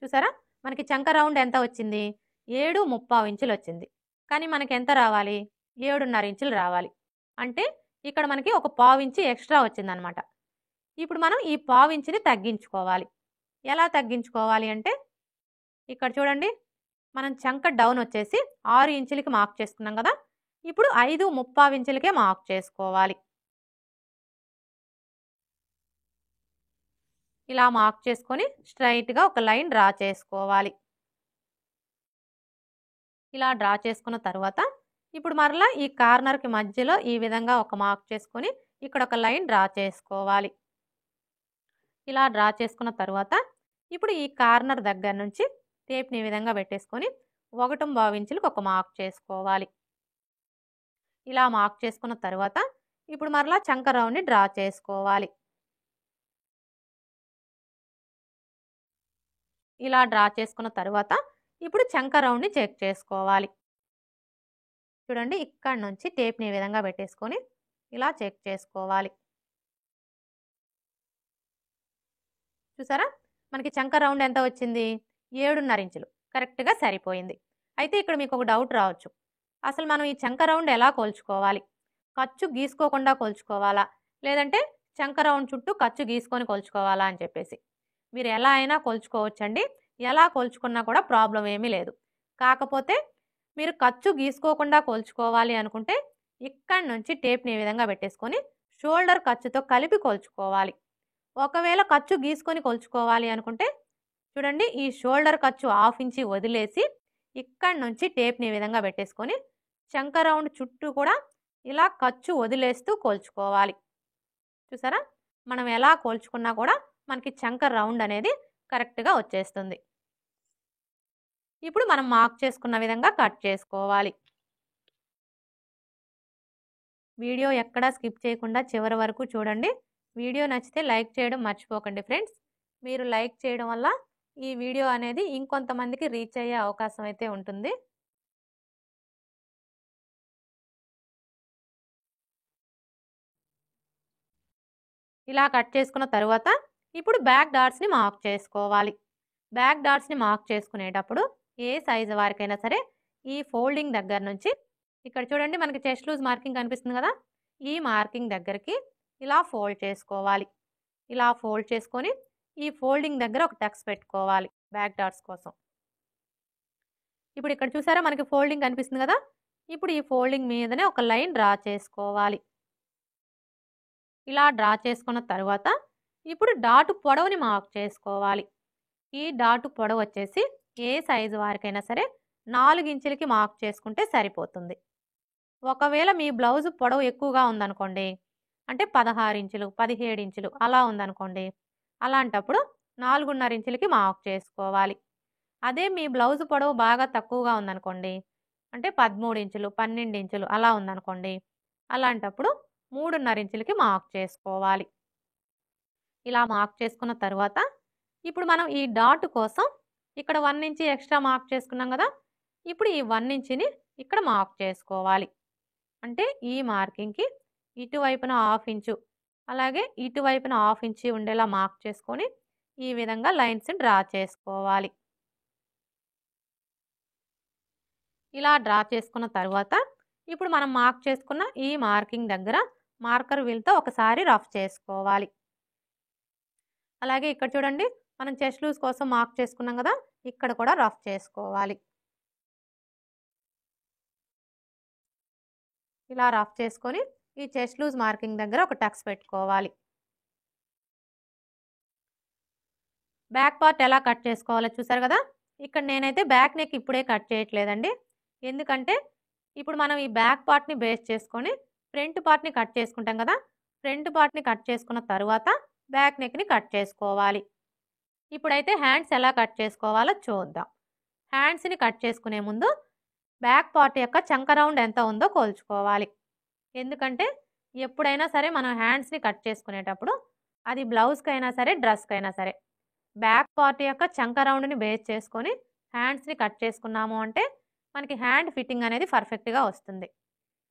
చూసారా మనకి చంక రౌండ్ ఎంత వచ్చింది, 7.75 ఇంచులు వచ్చింది. కానీ మనకి ఎంత రావాలి, 7.5 ఇంచులు రావాలి. అంటే ఇక్కడ మనకి ఒక 1/4 ఇంచు ఎక్స్ట్రా వచ్చిందనమాట. ఇప్పుడు మనం ఈ 1/4 ఇంచుని తగ్గించుకోవాలి. ఎలా తగ్గించుకోవాలి అంటే ఇక్కడ చూడండి మనం చంక డౌన్ వచ్చేసి 6 ఇంచులకి మార్క్ చేసుకున్నాం కదా, ఇప్పుడు 5.75 ఇంచులకే మార్క్ చేసుకోవాలి. ఇలా మార్క్ చేసుకొని స్ట్రైట్గా ఒక లైన్ డ్రా చేసుకోవాలి. ఇలా డ్రా చేసుకున్న తర్వాత ఇప్పుడు మరలా ఈ కార్నర్కి మధ్యలో ఈ విధంగా ఒక మార్క్ చేసుకొని ఇక్కడ ఒక లైన్ డ్రా చేసుకోవాలి. ఇలా డ్రా చేసుకున్న తర్వాత ఇప్పుడు ఈ కార్నర్ దగ్గర నుంచి టేప్ని ఈ విధంగా పెట్టేసుకొని 1.25 ఇంచులకు ఒక మార్క్ చేసుకోవాలి. ఇలా మార్క్ చేసుకున్న తర్వాత ఇప్పుడు మరలా చంక రౌండ్ని డ్రా చేసుకోవాలి. ఇలా డ్రా చేసుకున్న తర్వాత ఇప్పుడు చంక రౌండ్ని చెక్ చేసుకోవాలి. చూడండి ఇక్కడ నుంచి టేప్ని ఈ విధంగా పెట్టేసుకొని ఇలా చెక్ చేసుకోవాలి. చూసారా మనకి చంక రౌండ్ ఎంత వచ్చింది, 7.5 ఇంచులు కరెక్ట్గా సరిపోయింది. అయితే ఇక్కడ మీకు ఒక డౌట్ రావచ్చు, అసలు మనం ఈ చంక రౌండ్ ఎలా కొలుచుకోవాలి, ఖర్చు గీసుకోకుండా కొలుచుకోవాలా లేదంటే చంక రౌండ్ చుట్టూ ఖర్చు గీసుకొని కొలుచుకోవాలా అని చెప్పేసి. మీరు ఎలా అయినా కొలుచుకోవచ్చండి, ఎలా కొలుచుకున్నా కూడా ప్రాబ్లం ఏమీ లేదు. కాకపోతే మీరు ఖర్చు గీసుకోకుండా కొలుచుకోవాలి అనుకుంటే ఇక్కడి నుంచి టేప్ని ఈ విధంగా పెట్టేసుకొని షోల్డర్ ఖర్చుతో కలిపి కొలుచుకోవాలి. ఒకవేళ ఖర్చు గీసుకొని కొలుచుకోవాలి అనుకుంటే చూడండి ఈ షోల్డర్ ఖర్చు 1/2 ఇంచి వదిలేసి ఇక్కడి నుంచి టేప్ని ఈ విధంగా పెట్టేసుకొని చంక రౌండ్ చుట్టూ కూడా ఇలా ఖర్చు వదిలేస్తూ కొలుచుకోవాలి. చూసారా మనం ఎలా కొలుచుకున్నా కూడా మనకి చంక రౌండ్ అనేది కరెక్ట్గా వచ్చేస్తుంది. ఇప్పుడు మనం మార్క్ చేసుకున్న విధంగా కట్ చేసుకోవాలి. వీడియో ఎక్కడా స్కిప్ చేయకుండా చివరి వరకు చూడండి. వీడియో నచ్చితే లైక్ చేయడం మర్చిపోకండి ఫ్రెండ్స్. మీరు లైక్ చేయడం వల్ల ఈ వీడియో అనేది ఇంకొంతమందికి రీచ్ అయ్యే అవకాశం అయితే ఉంటుంది. ఇలా కట్ చేసుకున్న తర్వాత ఇప్పుడు బ్యాక్ డాట్స్ని మార్క్ చేసుకోవాలి. బ్యాక్ డాట్స్ని మార్క్ చేసుకునేటప్పుడు ఏ సైజు వారికైనా సరే ఈ ఫోల్డింగ్ దగ్గర నుంచి ఇక్కడ చూడండి మనకి చెస్ట్ లూజ్ మార్కింగ్ కనిపిస్తుంది కదా, ఈ మార్కింగ్ దగ్గరికి ఇలా ఫోల్డ్ చేసుకోవాలి. ఇలా ఫోల్డ్ చేసుకొని ఈ ఫోల్డింగ్ దగ్గర ఒక టక్స్ పెట్టుకోవాలి బ్యాక్ డాట్స్ కోసం. ఇప్పుడు ఇక్కడ చూసారా మనకి ఫోల్డింగ్ కనిపిస్తుంది కదా, ఇప్పుడు ఈ ఫోల్డింగ్ మీదనే ఒక లైన్ డ్రా చేసుకోవాలి. ఇలా డ్రా చేసుకున్న తర్వాత ఇప్పుడు డాటు పొడవుని మార్క్ చేసుకోవాలి. ఈ డాటు పొడవు వచ్చేసి ఏ సైజు వారికైనా సరే 4 ఇంచులకి మార్క్ చేసుకుంటే సరిపోతుంది. ఒకవేళ మీ బ్లౌజ్ పొడవు ఎక్కువగా ఉందనుకోండి, అంటే 16 ఇంచులు 17 ఇంచులు అలా ఉందనుకోండి, అలాంటప్పుడు 4.5 ఇంచులకి మార్క్ చేసుకోవాలి. అదే మీ బ్లౌజ్ పొడవు బాగా తక్కువగా ఉందనుకోండి, అంటే 13 ఇంచులు 12 ఇంచులు అలా ఉందనుకోండి, అలాంటప్పుడు 3.5 ఇంచులకి మార్క్ చేసుకోవాలి. ఇలా మార్క్ చేసుకున్న తర్వాత ఇప్పుడు మనం ఈ డాట్ కోసం ఇక్కడ 1 ఇంచ్ ఎక్స్ట్రా మార్క్ చేసుకున్నాం కదా, ఇప్పుడు ఈ 1 ఇంచుని ఇక్కడ మార్క్ చేసుకోవాలి. అంటే ఈ మార్కింగ్కి ఇటువైపున 1/2 ఇంచు అలాగే ఇటువైపున 1/2 ఇంచు ఉండేలా మార్క్ చేసుకొని ఈ విధంగా లైన్స్ డ్రా చేసుకోవాలి. ఇలా డ్రా చేసుకున్న తర్వాత ఇప్పుడు మనం మార్క్ చేసుకున్న ఈ మార్కింగ్ దగ్గర మార్కర్ వీల్తో ఒకసారి రఫ్ చేసుకోవాలి. అలాగే ఇక్కడ చూడండి మనం చెస్ట్ లూజ్ కోసం మార్క్ చేసుకున్నాం కదా, ఇక్కడ కూడా రఫ్ చేసుకోవాలి. ఇలా రఫ్ చేసుకొని ఈ చెస్ట్ లూజ్ మార్కింగ్ దగ్గర ఒక టక్స్ పెట్టుకోవాలి. బ్యాక్ పార్ట్ ఎలా కట్ చేసుకోవాలో చూసారు కదా, ఇక్కడ నేనైతే బ్యాక్ నెక్ ఇప్పుడే కట్ చేయట్లేదండి. ఎందుకంటే ఇప్పుడు మనం ఈ బ్యాక్ పార్ట్ని బేస్ చేసుకొని ఫ్రంట్ పార్ట్ని కట్ చేసుకుంటాం కదా, ఫ్రంట్ పార్ట్ని కట్ చేసుకున్న తర్వాత బ్యాక్ నెక్ని కట్ చేసుకోవాలి. ఇప్పుడైతే హ్యాండ్స్ ఎలా కట్ చేసుకోవాలో చూద్దాం. హ్యాండ్స్ని కట్ చేసుకునే ముందు బ్యాక్ పార్ట్ యొక్క చంక రౌండ్ ఎంత ఉందో కొలుచుకోవాలి. ఎందుకంటే ఎప్పుడైనా సరే మనం హ్యాండ్స్‌ని కట్ చేసుకునేటప్పుడు అది బ్లౌజ్‌కైనా సరే, డ్రెస్‌కైనా సరే బ్యాక్ పార్ట్ యొక్క చంక రౌండ్‌ని బేస్ చేసుకొని హ్యాండ్స్‌ని కట్ చేసుకున్నాము అంటే మనకి హ్యాండ్ ఫిట్టింగ్ అనేది పర్ఫెక్ట్‌గా వస్తుంది.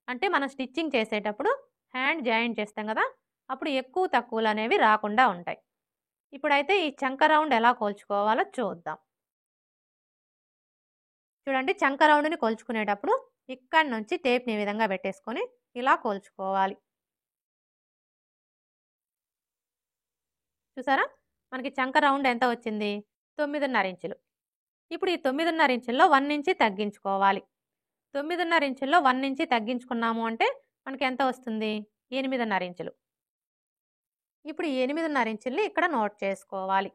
అంటే మనం స్టిచ్చింగ్ చేసేటప్పుడు హ్యాండ్ జాయింట్ చేస్తాం కదా! అప్పుడు ఎక్కువ తక్కువలనేవి రాకుండా ఉంటాయి. ఇప్పుడైతే ఈ చంక రౌండ్ ఎలా కొలుచుకోవాలో చూద్దాం. చూడండి, చంక రౌండ్‌ని కొలుచుకునేటప్పుడు ఇక్కడి నుంచి టేప్‌ని ఈ విధంగా పెట్టేసుకొని ఇలా కొలుచుకోవాలి. చూసారా? మనకి చంక రౌండ్ ఎంత వచ్చింది? 9.5 ఇంచులు. ఇప్పుడు ఈ 9.5 ఇంచుల్లో 1 ఇంచ్ తగ్గించుకోవాలి. 9.5 ఇంచుల్లో 1 ఇంచ్ తగ్గించుకున్నాము అంటే మనకి ఎంత వస్తుంది? 8.5 ఇంచులు. ఇప్పుడు ఈ 8.5 ఇంచుల్ని ఇక్కడ నోట్ చేసుకోవాలి.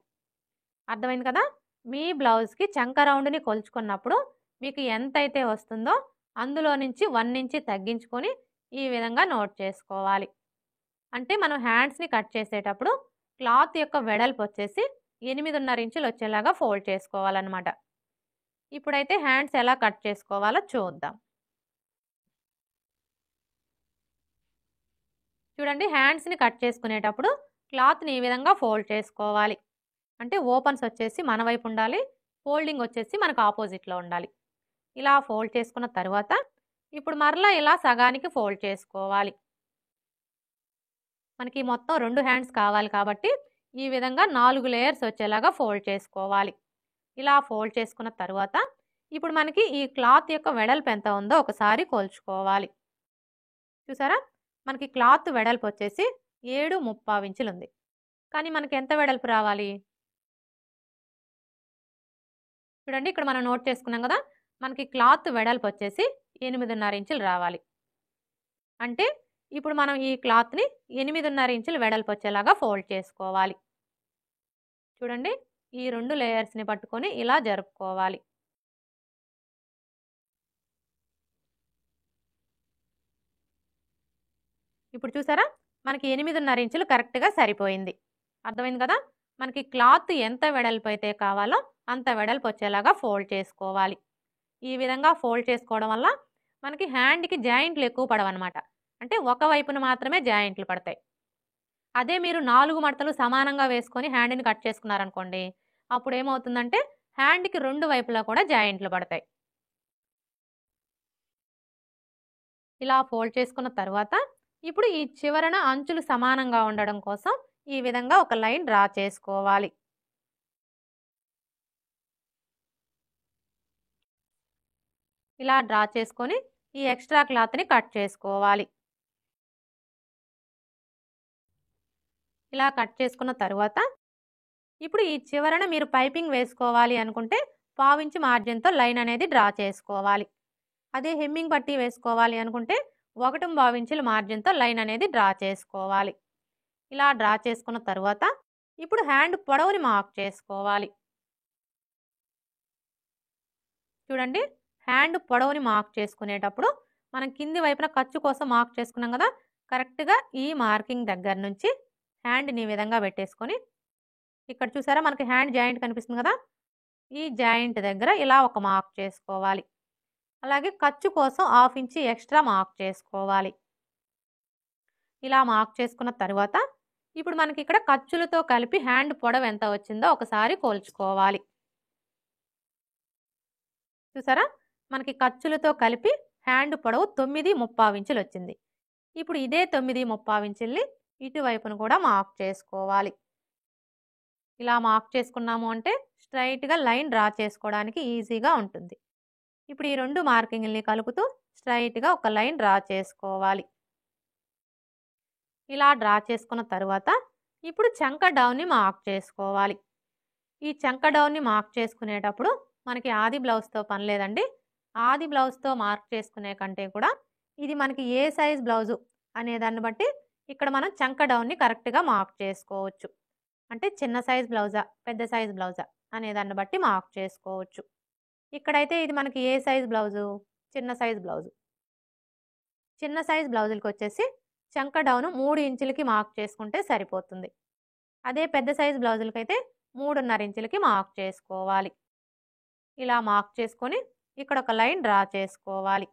అర్థమైంది కదా? మీ బ్లౌజ్‌కి చంక రౌండ్‌ని కొలుచుకున్నప్పుడు మీకు ఎంతైతే వస్తుందో అందులో నుంచి 1 ఇంచ్ తగ్గించుకొని ఈ విధంగా నోట్ చేసుకోవాలి. అంటే మనం హ్యాండ్స్‌ని కట్ చేసేటప్పుడు క్లాత్ యొక్క వెడల్పు వచ్చేసి 8.5 ఇంచులు వచ్చేలాగా ఫోల్డ్ చేసుకోవాలన్నమాట. ఇప్పుడైతే హ్యాండ్స్ ఎలా కట్ చేసుకోవాలో చూద్దాం. చూడండి, హ్యాండ్స్‌ని కట్ చేసుకునేటప్పుడు క్లాత్‌ని ఈ విధంగా ఫోల్డ్ చేసుకోవాలి. అంటే ఓపెన్స్ వచ్చేసి మన వైపు ఉండాలి. ఫోల్డింగ్ వచ్చేసి మనకు ఆపోజిట్‌లో ఉండాలి. ఇలా ఫోల్డ్ చేసుకున్న తర్వాత ఇప్పుడు మరలా ఇలా సగానికి ఫోల్డ్ చేసుకోవాలి. మనకి మొత్తం 2 హ్యాండ్స్ కావాలి కాబట్టి ఈ విధంగా 4 లేయర్స్ వచ్చేలాగా ఫోల్డ్ చేసుకోవాలి. ఇలా ఫోల్డ్ చేసుకున్న తర్వాత ఇప్పుడు మనకి ఈ క్లాత్ యొక్క వెడల్పు ఎంత ఉందో ఒకసారి కొలుచుకోవాలి. చూసారా? మనకి క్లాత్ వెడల్పు వచ్చేసి 7.75 ఇంచులు ఉంది. కానీ మనకి ఎంత వెడల్పు రావాలి? చూడండి, ఇక్కడ మనం నోట్ చేసుకున్నాం కదా! మనకి క్లాత్ వెడల్పు వచ్చేసి 8.5 ఇంచులు రావాలి. అంటే ఇప్పుడు మనం ఈ క్లాత్‌ని 8.5 ఇంచులు వెడల్పు వచ్చేలాగా ఫోల్డ్ చేసుకోవాలి. చూడండి, ఈ 2 లేయర్స్‌ని పట్టుకొని ఇలా జరుపుకోవాలి. ఇప్పుడు చూసారా? మనకి 8.5 ఇంచులు కరెక్ట్‌గా సరిపోయింది. అర్థమైంది కదా? మనకి క్లాత్ ఎంత వెడల్పు అయితే కావాలో అంత వెడల్పు వచ్చేలాగా ఫోల్డ్ చేసుకోవాలి. ఈ విధంగా ఫోల్డ్ చేసుకోవడం వల్ల మనకి హ్యాండ్‌కి జాయింట్లు ఎక్కువ పడవన్నమాట. అంటే ఒక వైపున మాత్రమే జాయింట్లు పడతాయి. అదే మీరు 4 మడతలు సమానంగా వేసుకొని హ్యాండ్‌ని కట్ చేసుకున్నారనుకోండి, అప్పుడు ఏమవుతుందంటే హ్యాండ్‌కి 2 వైపులా కూడా జాయింట్లు పడతాయి. ఇలా ఫోల్డ్ చేసుకున్న తర్వాత ఇప్పుడు ఈ చివరన అంచులు సమానంగా ఉండడం కోసం ఈ విధంగా ఒక లైన్ డ్రా చేసుకోవాలి. ఇలా డ్రా చేసుకొని ఈ ఎక్స్ట్రా క్లాత్‌ని కట్ చేసుకోవాలి. ఇలా కట్ చేసుకున్న తర్వాత ఇప్పుడు ఈ చివరన మీరు పైపింగ్ వేసుకోవాలి అనుకుంటే 1/2 ఇంచ్ మార్జిన్‌తో లైన్ అనేది డ్రా చేసుకోవాలి. అదే హెమ్మింగ్ పట్టీ వేసుకోవాలి అనుకుంటే 1.25 ఇంచుల మార్జిన్‌తో లైన్ అనేది డ్రా చేసుకోవాలి. ఇలా డ్రా చేసుకున్న తర్వాత ఇప్పుడు హ్యాండ్ పొడవుని మార్క్ చేసుకోవాలి. చూడండి, హ్యాండ్ పొడవుని మార్క్ చేసుకునేటప్పుడు మనం కింది వైపున ఖర్చు కోసం మార్క్ చేసుకున్నాం కదా! కరెక్ట్‌గా ఈ మార్కింగ్ దగ్గర నుంచి హ్యాండ్‌ని ఈ విధంగా పెట్టేసుకొని ఇక్కడ చూసారా మనకి హ్యాండ్ జాయింట్ కనిపిస్తుంది కదా! ఈ జాయింట్ దగ్గర ఇలా ఒక మార్క్ చేసుకోవాలి. అలాగే ఖర్చు కోసం 1/2 ఇంచ్ ఎక్స్ట్రా మార్క్ చేసుకోవాలి. ఇలా మార్క్ చేసుకున్న తర్వాత ఇప్పుడు మనకి ఇక్కడ ఖర్చులతో కలిపి హ్యాండ్ పొడవు ఎంత వచ్చిందో ఒకసారి కొలుచుకోవాలి. చూసారా? మనకి ఖర్చులతో కలిపి హ్యాండ్ పొడవు 9.35 ఇంచులు వచ్చింది. ఇప్పుడు ఇదే 9.35 ఇంచుల్ని ఇటువైపును కూడా మార్క్ చేసుకోవాలి. ఇలా మార్క్ చేసుకున్నాము అంటే స్ట్రైట్‌గా లైన్ డ్రా చేసుకోవడానికి ఈజీగా ఉంటుంది. ఇప్పుడు ఈ 2 మార్కింగ్‌లని కలుపుతూ స్ట్రైట్‌గా ఒక లైన్ డ్రా చేసుకోవాలి. ఇలా డ్రా చేసుకున్న తర్వాత ఇప్పుడు చంక డౌన్‌ని మార్క్ చేసుకోవాలి. ఈ చంక డౌన్‌ని మార్క్ చేసుకునేటప్పుడు మనకి ఆది బ్లౌజ్‌తో పని లేదండి. ఆది బ్లౌజ్‌తో మార్క్ చేసుకునే కంటే కూడా ఇది మనకి ఏ సైజ్ బ్లౌజు అనే దాన్ని బట్టి ఇక్కడ మనం చంక డౌన్‌ని కరెక్ట్‌గా మార్క్ చేసుకోవచ్చు. అంటే చిన్న సైజ్ బ్లౌజా, పెద్ద సైజ్ బ్లౌజా అనే దాన్ని బట్టి మార్క్ చేసుకోవచ్చు. ఇక్కడైతే ఇది మనకి ఏ సైజ్ బ్లౌజు? చిన్న సైజ్ బ్లౌజు. చిన్న సైజ్ బ్లౌజులకొచ్చేసి చంక డౌన్ 3 ఇంచులకి మార్క్ చేసుకుంటే సరిపోతుంది. అదే పెద్ద సైజ్ బ్లౌజులకైతే 3.5 ఇంచులకి మార్క్ చేసుకోవాలి. ఇలా మార్క్ చేసుకొని ఇక్కడ ఒక లైన్ డ్రా చేసుకోవాలి.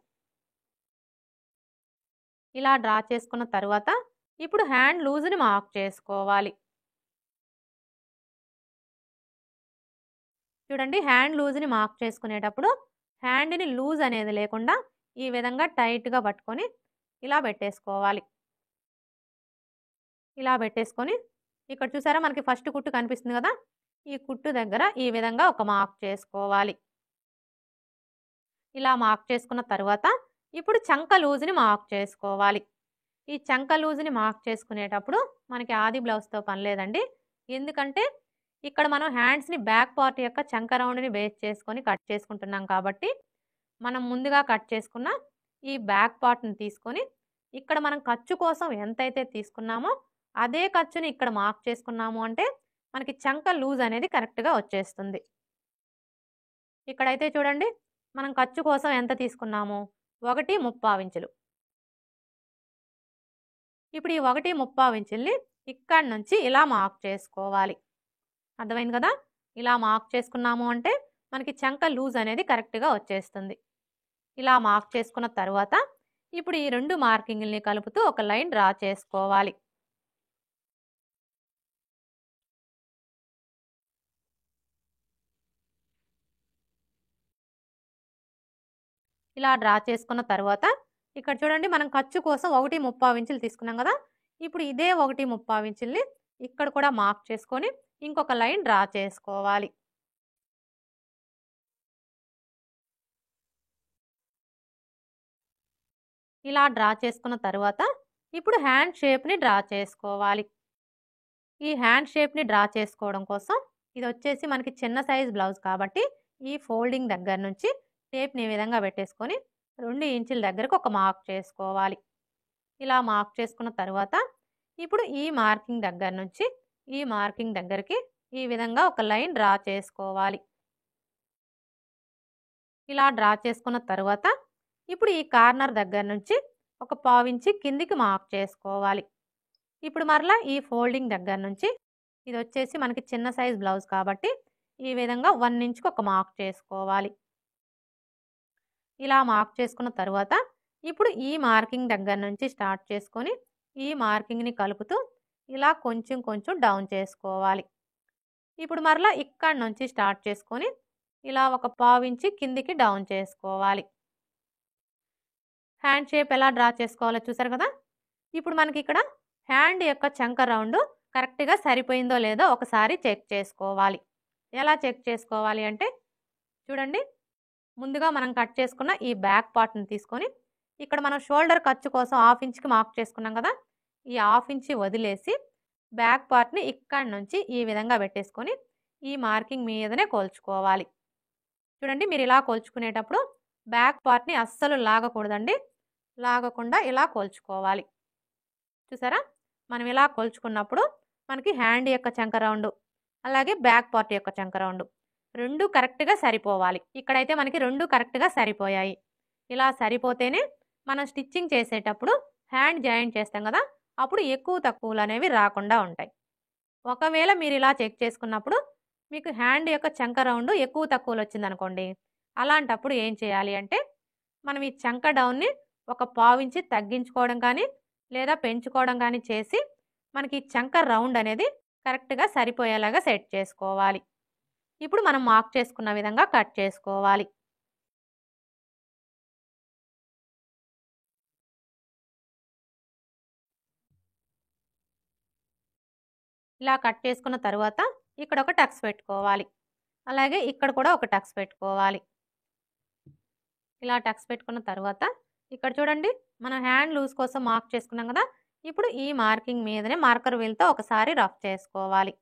ఇలా డ్రా చేసుకున్న తర్వాత ఇప్పుడు హ్యాండ్ లూజ్ని మార్క్ చేసుకోవాలి. చూడండి, హ్యాండ్ లూజ్ని మార్క్ చేసుకునేటప్పుడు హ్యాండ్ని లూజ్ అనేది లేకుండా ఈ విధంగా టైట్గా పట్టుకొని ఇలా పెట్టేసుకోవాలి. ఇలా పెట్టేసుకొని ఇక్కడ చూసారా మనకి ఫస్ట్ కుట్టు కనిపిస్తుంది కదా, ఈ కుట్టు దగ్గర ఈ విధంగా ఒక మార్క్ చేసుకోవాలి. ఇలా మార్క్ చేసుకున్న తర్వాత ఇప్పుడు చంక లూజ్ని మార్క్ చేసుకోవాలి. ఈ చంక లూజ్ని మార్క్ చేసుకునేటప్పుడు మనకి ఆది బ్లౌజ్తో పని లేదండి. ఎందుకంటే ఇక్కడ మనం హ్యాండ్స్ని బ్యాక్ పార్ట్ యొక్క చంక రౌండ్ని బేస్ చేసుకొని కట్ చేసుకుంటున్నాం కాబట్టి మనం ముందుగా కట్ చేసుకున్న ఈ బ్యాక్ పార్ట్ని తీసుకొని ఇక్కడ మనం ఖర్చు కోసం ఎంతైతే తీసుకున్నామో అదే ఖర్చుని ఇక్కడ మార్క్ చేసుకున్నాము అంటే మనకి చంక లూజ్ అనేది కరెక్ట్గా వచ్చేస్తుంది. ఇక్కడైతే చూడండి మనం ఖర్చు కోసం ఎంత తీసుకున్నాము, 1/3 ఇంచులు. ఇప్పుడు ఈ 1/3 ఇంచుల్ని ఇక్కడి నుంచి ఇలా మార్క్ చేసుకోవాలి. అర్థమైంది కదా, ఇలా మార్క్ చేసుకున్నాము అంటే మనకి చంక లూజ్ అనేది కరెక్ట్గా వచ్చేస్తుంది. ఇలా మార్క్ చేసుకున్న తర్వాత ఇప్పుడు ఈ 2 మార్కింగ్ని కలుపుతూ ఒక లైన్ డ్రా చేసుకోవాలి. ఇలా డ్రా చేసుకున్న తర్వాత ఇక్కడ చూడండి మనం ఖర్చు కోసం 1/3 ఇంచులు తీసుకున్నాం కదా, ఇప్పుడు ఇదే 1/3 ఇంచుల్ని ఇక్కడ కూడా మార్క్ చేసుకొని ఇంకొక లైన్ డ్రా చేసుకోవాలి. ఇలా డ్రా చేసుకున్న తర్వాత ఇప్పుడు హ్యాండ్ షేప్ని డ్రా చేసుకోవాలి. ఈ హ్యాండ్ షేప్ని డ్రా చేసుకోవడం కోసం ఇది వచ్చేసి మనకి చిన్న సైజ్ బ్లౌజ్ కాబట్టి ఈ ఫోల్డింగ్ దగ్గర నుంచి టేప్ని ఈ విధంగా పెట్టేసుకొని 2 ఇంచుల దగ్గరకు ఒక మార్క్ చేసుకోవాలి. ఇలా మార్క్ చేసుకున్న తర్వాత ఇప్పుడు ఈ మార్కింగ్ దగ్గర నుంచి ఈ మార్కింగ్ దగ్గరికి ఈ విధంగా ఒక లైన్ డ్రా చేసుకోవాలి. ఇలా డ్రా చేసుకున్న తర్వాత ఇప్పుడు ఈ కార్నర్ దగ్గర నుంచి ఒక 1/4 ఇంచు కిందికి మార్క్ చేసుకోవాలి. ఇప్పుడు మరలా ఈ ఫోల్డింగ్ దగ్గర నుంచి ఇది వచ్చేసి మనకి చిన్న సైజ్ బ్లౌజ్ కాబట్టి ఈ విధంగా 1 ఇంచుకి ఒక మార్క్ చేసుకోవాలి. ఇలా మార్క్ చేసుకున్న తర్వాత ఇప్పుడు ఈ మార్కింగ్ దగ్గర నుంచి స్టార్ట్ చేసుకొని ఈ మార్కింగ్ని కలుపుతూ ఇలా కొంచెం కొంచెం డౌన్ చేసుకోవాలి. ఇప్పుడు మరలా ఇక్కడి నుంచి స్టార్ట్ చేసుకొని ఇలా ఒక 1/4 ఇంచు కిందికి డౌన్ చేసుకోవాలి. హ్యాండ్ షేప్ ఎలా డ్రా చేసుకోవాలో చూసారు కదా. ఇప్పుడు మనకి ఇక్కడ హ్యాండ్ యొక్క చంక రౌండ్ కరెక్ట్గా సరిపోయిందో లేదో ఒకసారి చెక్ చేసుకోవాలి. ఎలా చెక్ చేసుకోవాలి అంటే చూడండి, ముందుగా మనం కట్ చేసుకున్న ఈ బ్యాక్ పార్ట్ని తీసుకొని ఇక్కడ మనం షోల్డర్ ఖర్చు కోసం 1/2 ఇంచుకి మార్క్ చేసుకున్నాం కదా, ఈ 1/2 ఇంచు వదిలేసి బ్యాక్ పార్ట్ని ఇక్కడి నుంచి ఈ విధంగా పెట్టేసుకొని ఈ మార్కింగ్ మీదనే కోల్చుకోవాలి. చూడండి, మీరు ఇలా కోల్చుకునేటప్పుడు బ్యాక్ పార్ట్ని అస్సలు లాగకూడదండి, లాగకుండా ఇలా కోల్చుకోవాలి. చూసారా, మనం ఇలా కోల్చుకున్నప్పుడు మనకి హ్యాండ్ యొక్క చంక రౌండ్ అలాగే బ్యాక్ పార్ట్ యొక్క చంక రౌండ్ 2 కరెక్ట్గా సరిపోవాలి. ఇక్కడైతే మనకి 2 కరెక్ట్గా సరిపోయాయి. ఇలా సరిపోతేనే మనం స్టిచ్చింగ్ చేసేటప్పుడు హ్యాండ్ జాయింట్ చేస్తాం కదా, అప్పుడు ఎక్కువ తక్కువలు అనేవి రాకుండా ఉంటాయి. ఒకవేళ మీరు ఇలా చెక్ చేసుకున్నప్పుడు మీకు హ్యాండ్ యొక్క చంక రౌండ్ ఎక్కువ తక్కువలు వచ్చిందనుకోండి, అలాంటప్పుడు ఏం చేయాలి అంటే మనం ఈ చంక డౌన్ని ఒక 1/4 ఇంచు తగ్గించుకోవడం కానీ లేదా పెంచుకోవడం కానీ చేసి మనకి చంక రౌండ్ అనేది కరెక్ట్గా సరిపోయేలాగా సెట్ చేసుకోవాలి. ఇప్పుడు మనం మార్క్ చేసుకున్న విధంగా కట్ చేసుకోవాలి. ఇలా కట్ చేసుకున్న తర్వాత ఇక్కడ ఒక టక్స్ పెట్టుకోవాలి, అలాగే ఇక్కడ కూడా ఒక టక్స్ పెట్టుకోవాలి. ఇలా టక్స్ పెట్టుకున్న తర్వాత ఇక్కడ చూడండి మనం హ్యాండ్ లూజ్ కోసం మార్క్ చేసుకున్నాం కదా, ఇప్పుడు ఈ మార్కింగ్ మీదనే మార్కర్ వీల్తో ఒకసారి రఫ్ చేసుకోవాలి.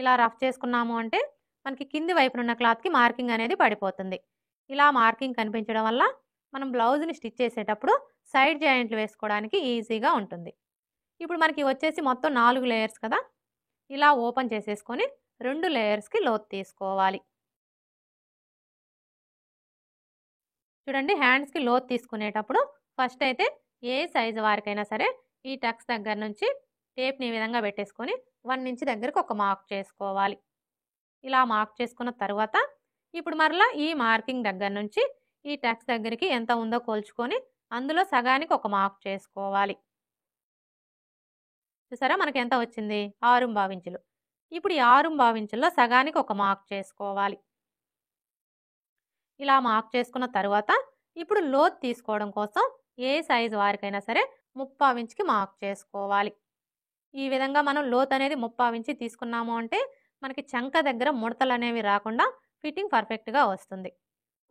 ఇలా రఫ్ చేసుకున్నాము అంటే మనకి కింది వైపునున్న క్లాత్కి మార్కింగ్ అనేది పడిపోతుంది. ఇలా మార్కింగ్ కనిపించడం వల్ల మనం బ్లౌజ్ని స్టిచ్ చేసేటప్పుడు సైడ్ జాయింట్లు వేసుకోవడానికి ఈజీగా ఉంటుంది. ఇప్పుడు మనకి వచ్చేసి మొత్తం 4 లేయర్స్ కదా, ఇలా ఓపెన్ చేసేసుకొని 2 లేయర్స్కి లోతు తీసుకోవాలి. చూడండి, హ్యాండ్స్కి లోతు తీసుకునేటప్పుడు ఫస్ట్ అయితే ఏ సైజు వారికైనా సరే ఈ టక్స్ దగ్గర నుంచి టేప్ని ఈ విధంగా పెట్టేసుకొని 1 ఇంచ్ దగ్గరకు ఒక మార్క్ చేసుకోవాలి. ఇలా మార్క్ చేసుకున్న తర్వాత ఇప్పుడు మరలా ఈ మార్కింగ్ దగ్గర నుంచి ఈ టక్స్ దగ్గరికి ఎంత ఉందో కొలుచుకొని అందులో సగానికి ఒక మార్క్ చేసుకోవాలి. చూసారా మనకి ఎంత వచ్చింది? 6.25 ఇంచులు. ఇప్పుడు ఈ 6.25 ఇంచుల్లో సగానికి ఒక మార్క్ చేసుకోవాలి. ఇలా మార్క్ చేసుకున్న తర్వాత ఇప్పుడు లోతు తీసుకోవడం కోసం ఏ సైజు వారికైనా సరే 3/4 ఇంచుకి మార్క్ చేసుకోవాలి. ఈ విధంగా మనం లోతు అనేది 3/4 ఇంచు తీసుకున్నాము అంటే మనకి చంక దగ్గర ముడతలు అనేవి రాకుండా ఫిట్టింగ్ పర్ఫెక్ట్గా వస్తుంది.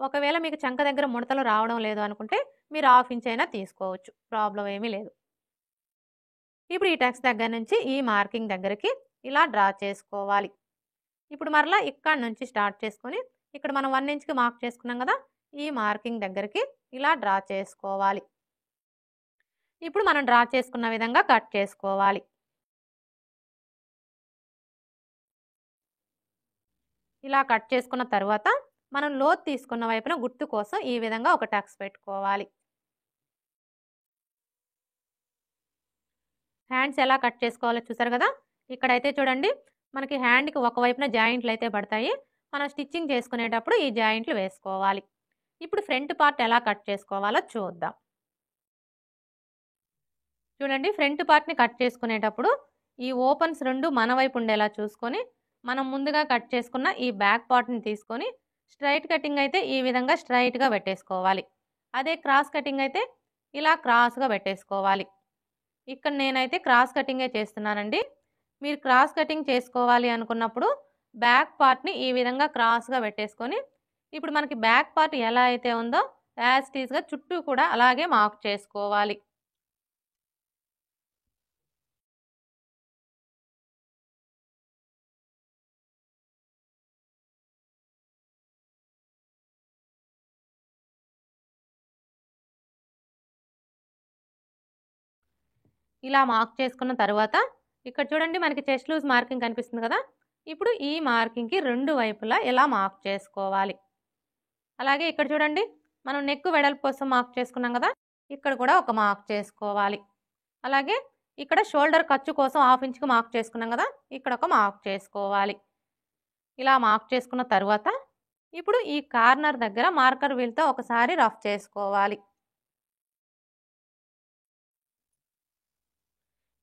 ఒకవేళ మీకు చంక దగ్గర ముడతలు రావడం లేదు అనుకుంటే మీరు 1/2 ఇంచ్ అయినా తీసుకోవచ్చు, ప్రాబ్లం ఏమీ లేదు. ఇప్పుడు ఈ టక్స్ దగ్గర నుంచి ఈ మార్కింగ్ దగ్గరికి ఇలా డ్రా చేసుకోవాలి. ఇప్పుడు మరలా ఇక్కడ నుంచి స్టార్ట్ చేసుకొని ఇక్కడ మనం 1 ఇంచ్కి మార్క్ చేసుకున్నాం కదా, ఈ మార్కింగ్ దగ్గరికి ఇలా డ్రా చేసుకోవాలి. ఇప్పుడు మనం డ్రా చేసుకున్న విధంగా కట్ చేసుకోవాలి. ఇలా కట్ చేసుకున్న తర్వాత మనం లోతు తీసుకున్న వైపున గుర్తు కోసం ఈ విధంగా ఒక టక్స్ పెట్టుకోవాలి. హ్యాండ్స్ ఎలా కట్ చేసుకోవాలో చూసారు కదా. ఇక్కడైతే చూడండి మనకి హ్యాండ్కి ఒకవైపున జాయింట్లు అయితే పడతాయి. మనం స్టిచ్చింగ్ చేసుకునేటప్పుడు ఈ జాయింట్లు వేసుకోవాలి. ఇప్పుడు ఫ్రంట్ పార్ట్ ఎలా కట్ చేసుకోవాలో చూద్దాం. చూడండి ఫ్రంట్ పార్ట్ని కట్ చేసుకునేటప్పుడు ఈ ఓపెన్స్ రెండు మన వైపు ఉండేలా చూసుకొని మనం ముందుగా కట్ చేసుకున్న ఈ బ్యాక్ పార్ట్ని తీసుకొని స్ట్రైట్ కటింగ్ అయితే ఈ విధంగా స్ట్రైట్గా పెట్టేసుకోవాలి. అదే క్రాస్ కటింగ్ అయితే ఇలా క్రాస్గా పెట్టేసుకోవాలి. ఇక్కడ నేనైతే క్రాస్ కటింగే చేస్తున్నానండి. మీరు క్రాస్ కటింగ్ చేసుకోవాలి అనుకున్నప్పుడు బ్యాక్ పార్ట్ని ఈ విధంగా క్రాస్గా పెట్టేసుకొని ఇప్పుడు మనకి బ్యాక్ పార్ట్ ఎలా అయితే ఉందో యాజ్ ఇట్ ఈస్గా చుట్టూ కూడా అలాగే మార్క్ చేసుకోవాలి. ఇలా మార్క్ చేసుకున్న తర్వాత ఇక్కడ చూడండి మనకి చెస్ట్ లూజ్ మార్కింగ్ కనిపిస్తుంది కదా. ఇప్పుడు ఈ మార్కింగ్కి రెండు వైపులా ఇలా మార్క్ చేసుకోవాలి. అలాగే ఇక్కడ చూడండి మనం నెక్ వెడల్పు కోసం మార్క్ చేసుకున్నాం కదా, ఇక్కడ కూడా ఒక మార్క్ చేసుకోవాలి. అలాగే ఇక్కడ షోల్డర్ ఖర్చు కోసం 1/2 ఇంచ్కి మార్క్ చేసుకున్నాం కదా, ఇక్కడ ఒక మార్క్ చేసుకోవాలి. ఇలా మార్క్ చేసుకున్న తర్వాత ఇప్పుడు ఈ కార్నర్ దగ్గర మార్కర్ వీల్తో ఒకసారి రఫ్ చేసుకోవాలి.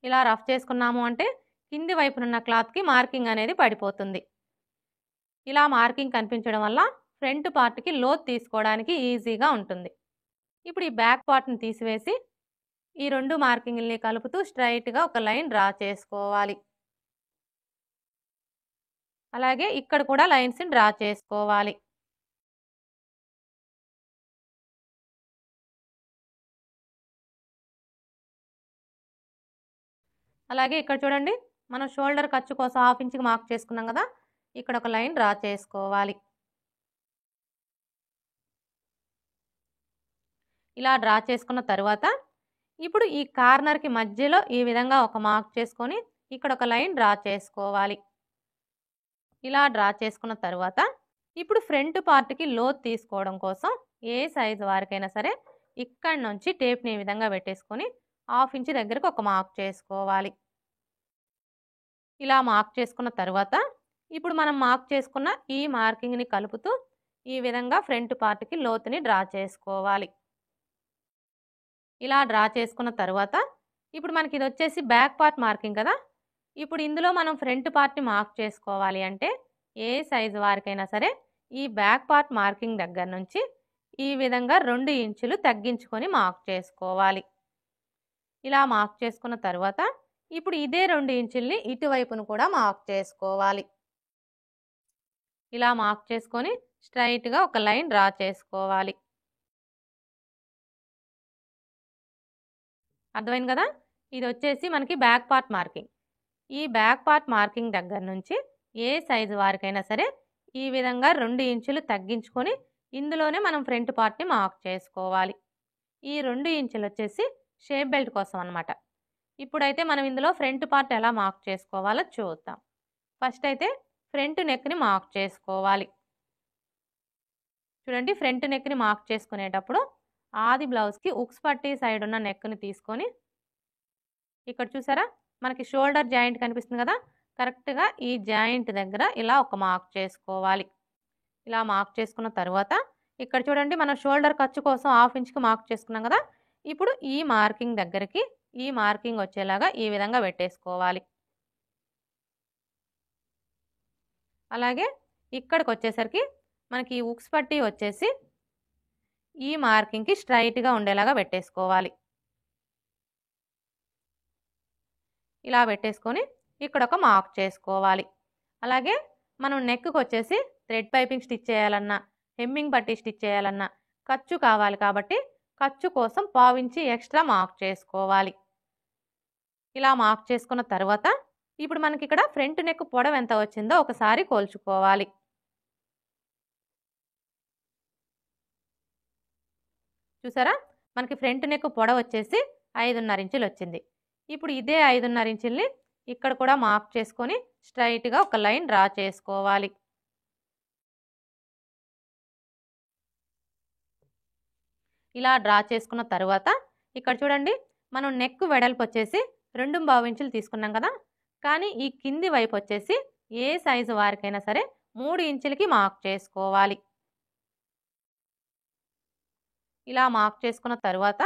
ఇలా రఫ్ చేసుకున్నాము అంటే కింది వైపునున్న క్లాత్కి మార్కింగ్ అనేది పడిపోతుంది. ఇలా మార్కింగ్ కనిపించడం వల్ల ఫ్రంట్ పార్ట్కి లోతు తీసుకోవడానికి ఈజీగా ఉంటుంది. ఇప్పుడు ఈ బ్యాక్ పార్ట్ని తీసివేసి ఈ రెండు మార్కింగ్ని కలుపుతూ స్ట్రైట్గా ఒక లైన్ డ్రా చేసుకోవాలి. అలాగే ఇక్కడ కూడా లైన్స్ని డ్రా చేసుకోవాలి. అలాగే ఇక్కడ చూడండి మనం షోల్డర్ ఖర్చు కోసం 1/2 ఇంచ్కి మార్క్ చేసుకున్నాం కదా, ఇక్కడ ఒక లైన్ డ్రా చేసుకోవాలి. ఇలా డ్రా చేసుకున్న తర్వాత ఇప్పుడు ఈ కార్నర్కి మధ్యలో ఈ విధంగా ఒక మార్క్ చేసుకొని ఇక్కడ ఒక లైన్ డ్రా చేసుకోవాలి. ఇలా డ్రా చేసుకున్న తర్వాత ఇప్పుడు ఫ్రంట్ పార్ట్కి లోతు తీసుకోవడం కోసం ఏ సైజు వారికైనా సరే ఇక్కడ నుంచి టేప్ని ఈ విధంగా పెట్టేసుకొని 1/2 ఇంచ్ దగ్గరకు ఒక మార్క్ చేసుకోవాలి. ఇలా మార్క్ చేసుకున్న తర్వాత ఇప్పుడు మనం మార్క్ చేసుకున్న ఈ మార్కింగ్ని కలుపుతూ ఈ విధంగా ఫ్రంట్ పార్ట్కి లోతుని డ్రా చేసుకోవాలి. ఇలా డ్రా చేసుకున్న తర్వాత ఇప్పుడు మనకి ఇది వచ్చేసి బ్యాక్ పార్ట్ మార్కింగ్ కదా. ఇప్పుడు ఇందులో మనం ఫ్రంట్ పార్ట్ని మార్క్ చేసుకోవాలి అంటే ఏ సైజు వారికైనా సరే ఈ బ్యాక్ పార్ట్ మార్కింగ్ దగ్గర నుంచి ఈ విధంగా 2 ఇంచులు తగ్గించుకొని మార్క్ చేసుకోవాలి. ఇలా మార్క్ చేసుకున్న తర్వాత ఇప్పుడు ఇదే 2 ఇంచుల్ని ఇటువైపును కూడా మార్క్ చేసుకోవాలి. ఇలా మార్క్ చేసుకొని స్ట్రైట్గా ఒక లైన్ డ్రా చేసుకోవాలి. అర్థమైంది కదా. ఇది వచ్చేసి మనకి బ్యాక్ పార్ట్ మార్కింగ్. ఈ బ్యాక్ పార్ట్ మార్కింగ్ దగ్గర నుంచి ఏ సైజు వారికైనా సరే ఈ విధంగా 2 ఇంచులు తగ్గించుకొని ఇందులోనే మనం ఫ్రంట్ పార్ట్ని మార్క్ చేసుకోవాలి. ఈ 2 ఇంచులు వచ్చేసి షేప్ బెల్ట్ కోసం అనమాట. ఇప్పుడైతే మనం ఇందులో ఫ్రంట్ పార్ట్ ఎలా మార్క్ చేసుకోవాలో చూద్దాం. ఫస్ట్ అయితే ఫ్రంట్ నెక్ని మార్క్ చేసుకోవాలి. చూడండి ఫ్రంట్ నెక్ని మార్క్ చేసుకునేటప్పుడు ఆది బ్లౌజ్కి ఉక్స్ పట్టి సైడ్ ఉన్న నెక్ని తీసుకొని ఇక్కడ చూసారా మనకి షోల్డర్ జాయింట్ కనిపిస్తుంది కదా, కరెక్ట్‌గా ఈ జాయింట్ దగ్గర ఇలా ఒక మార్క్ చేసుకోవాలి. ఇలా మార్క్ చేసుకున్న తర్వాత ఇక్కడ చూడండి మనం షోల్డర్ ఖర్చు కోసం హాఫ్ ఇంచ్‌కి మార్క్ చేసుకున్నాం కదా! ఇప్పుడు ఈ మార్కింగ్ దగ్గరికి ఈ మార్కింగ్ వచ్చేలాగా ఈ విధంగా పెట్టేసుకోవాలి. అలాగే ఇక్కడికొచ్చేసరికి మనకి ఈ ఉక్స్ పట్టీ వచ్చేసి ఈ మార్కింగ్‌కి స్ట్రెయిట్‌గా ఉండేలాగా పెట్టేసుకోవాలి. ఇలా పెట్టేసుకొని ఇక్కడ ఒక మార్క్ చేసుకోవాలి. అలాగే మనం నెక్‌కొచ్చేసి థ్రెడ్ పైపింగ్ స్టిచ్ చేయాలన్నా, హెమ్మింగ్ పట్టీ స్టిచ్ చేయాలన్నా ఖర్చు కావాలి కాబట్టి ఖర్చు కోసం పావించి ఎక్స్ట్రా మార్క్ చేసుకోవాలి. ఇలా మార్క్ చేసుకున్న తర్వాత ఇప్పుడు మనకి ఇక్కడ ఫ్రంట్ నెక్ పొడవు ఎంత వచ్చిందో ఒకసారి కొలుచుకోవాలి. చూసారా? మనకి ఫ్రంట్ నెక్ పొడవు వచ్చేసి 5.5 ఇంచులు వచ్చింది. ఇప్పుడు ఇదే 5.5 ఇంచుల్ని ఇక్కడ కూడా మార్క్ చేసుకొని స్ట్రెయిట్‌గా ఒక లైన్ డ్రా చేసుకోవాలి. ఇలా డ్రా చేసుకున్న తర్వాత ఇక్కడ చూడండి మనం నెక్ వెడల్పు వచ్చేసి 2.5 ఇంచులు తీసుకున్నాం కదా! కానీ ఈ కింది వైపు వచ్చేసి ఏ సైజు వారికైనా సరే 3 ఇంచులకి మార్క్ చేసుకోవాలి. ఇలా మార్క్ చేసుకున్న తర్వాత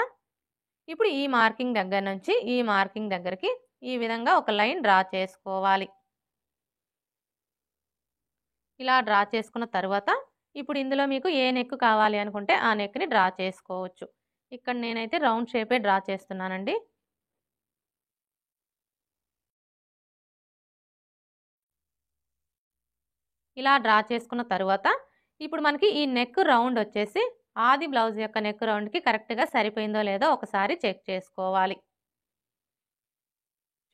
ఇప్పుడు ఈ మార్కింగ్ దగ్గర నుంచి ఈ మార్కింగ్ దగ్గరికి ఈ విధంగా ఒక లైన్ డ్రా చేసుకోవాలి. ఇలా డ్రా చేసుకున్న తర్వాత ఇప్పుడు ఇందులో మీకు ఏ నెక్ కావాలి అనుకుంటే ఆ నెక్‌ని డ్రా చేసుకోవచ్చు. ఇక్కడ నేనైతే రౌండ్ షేపే డ్రా చేస్తున్నానండి. ఇలా డ్రా చేసుకున్న తర్వాత ఇప్పుడు మనకి ఈ నెక్ రౌండ్ వచ్చేసి ఆది బ్లౌజ్ యొక్క నెక్ రౌండ్‌కి కరెక్ట్‌గా సరిపోయిందో లేదో ఒకసారి చెక్ చేసుకోవాలి.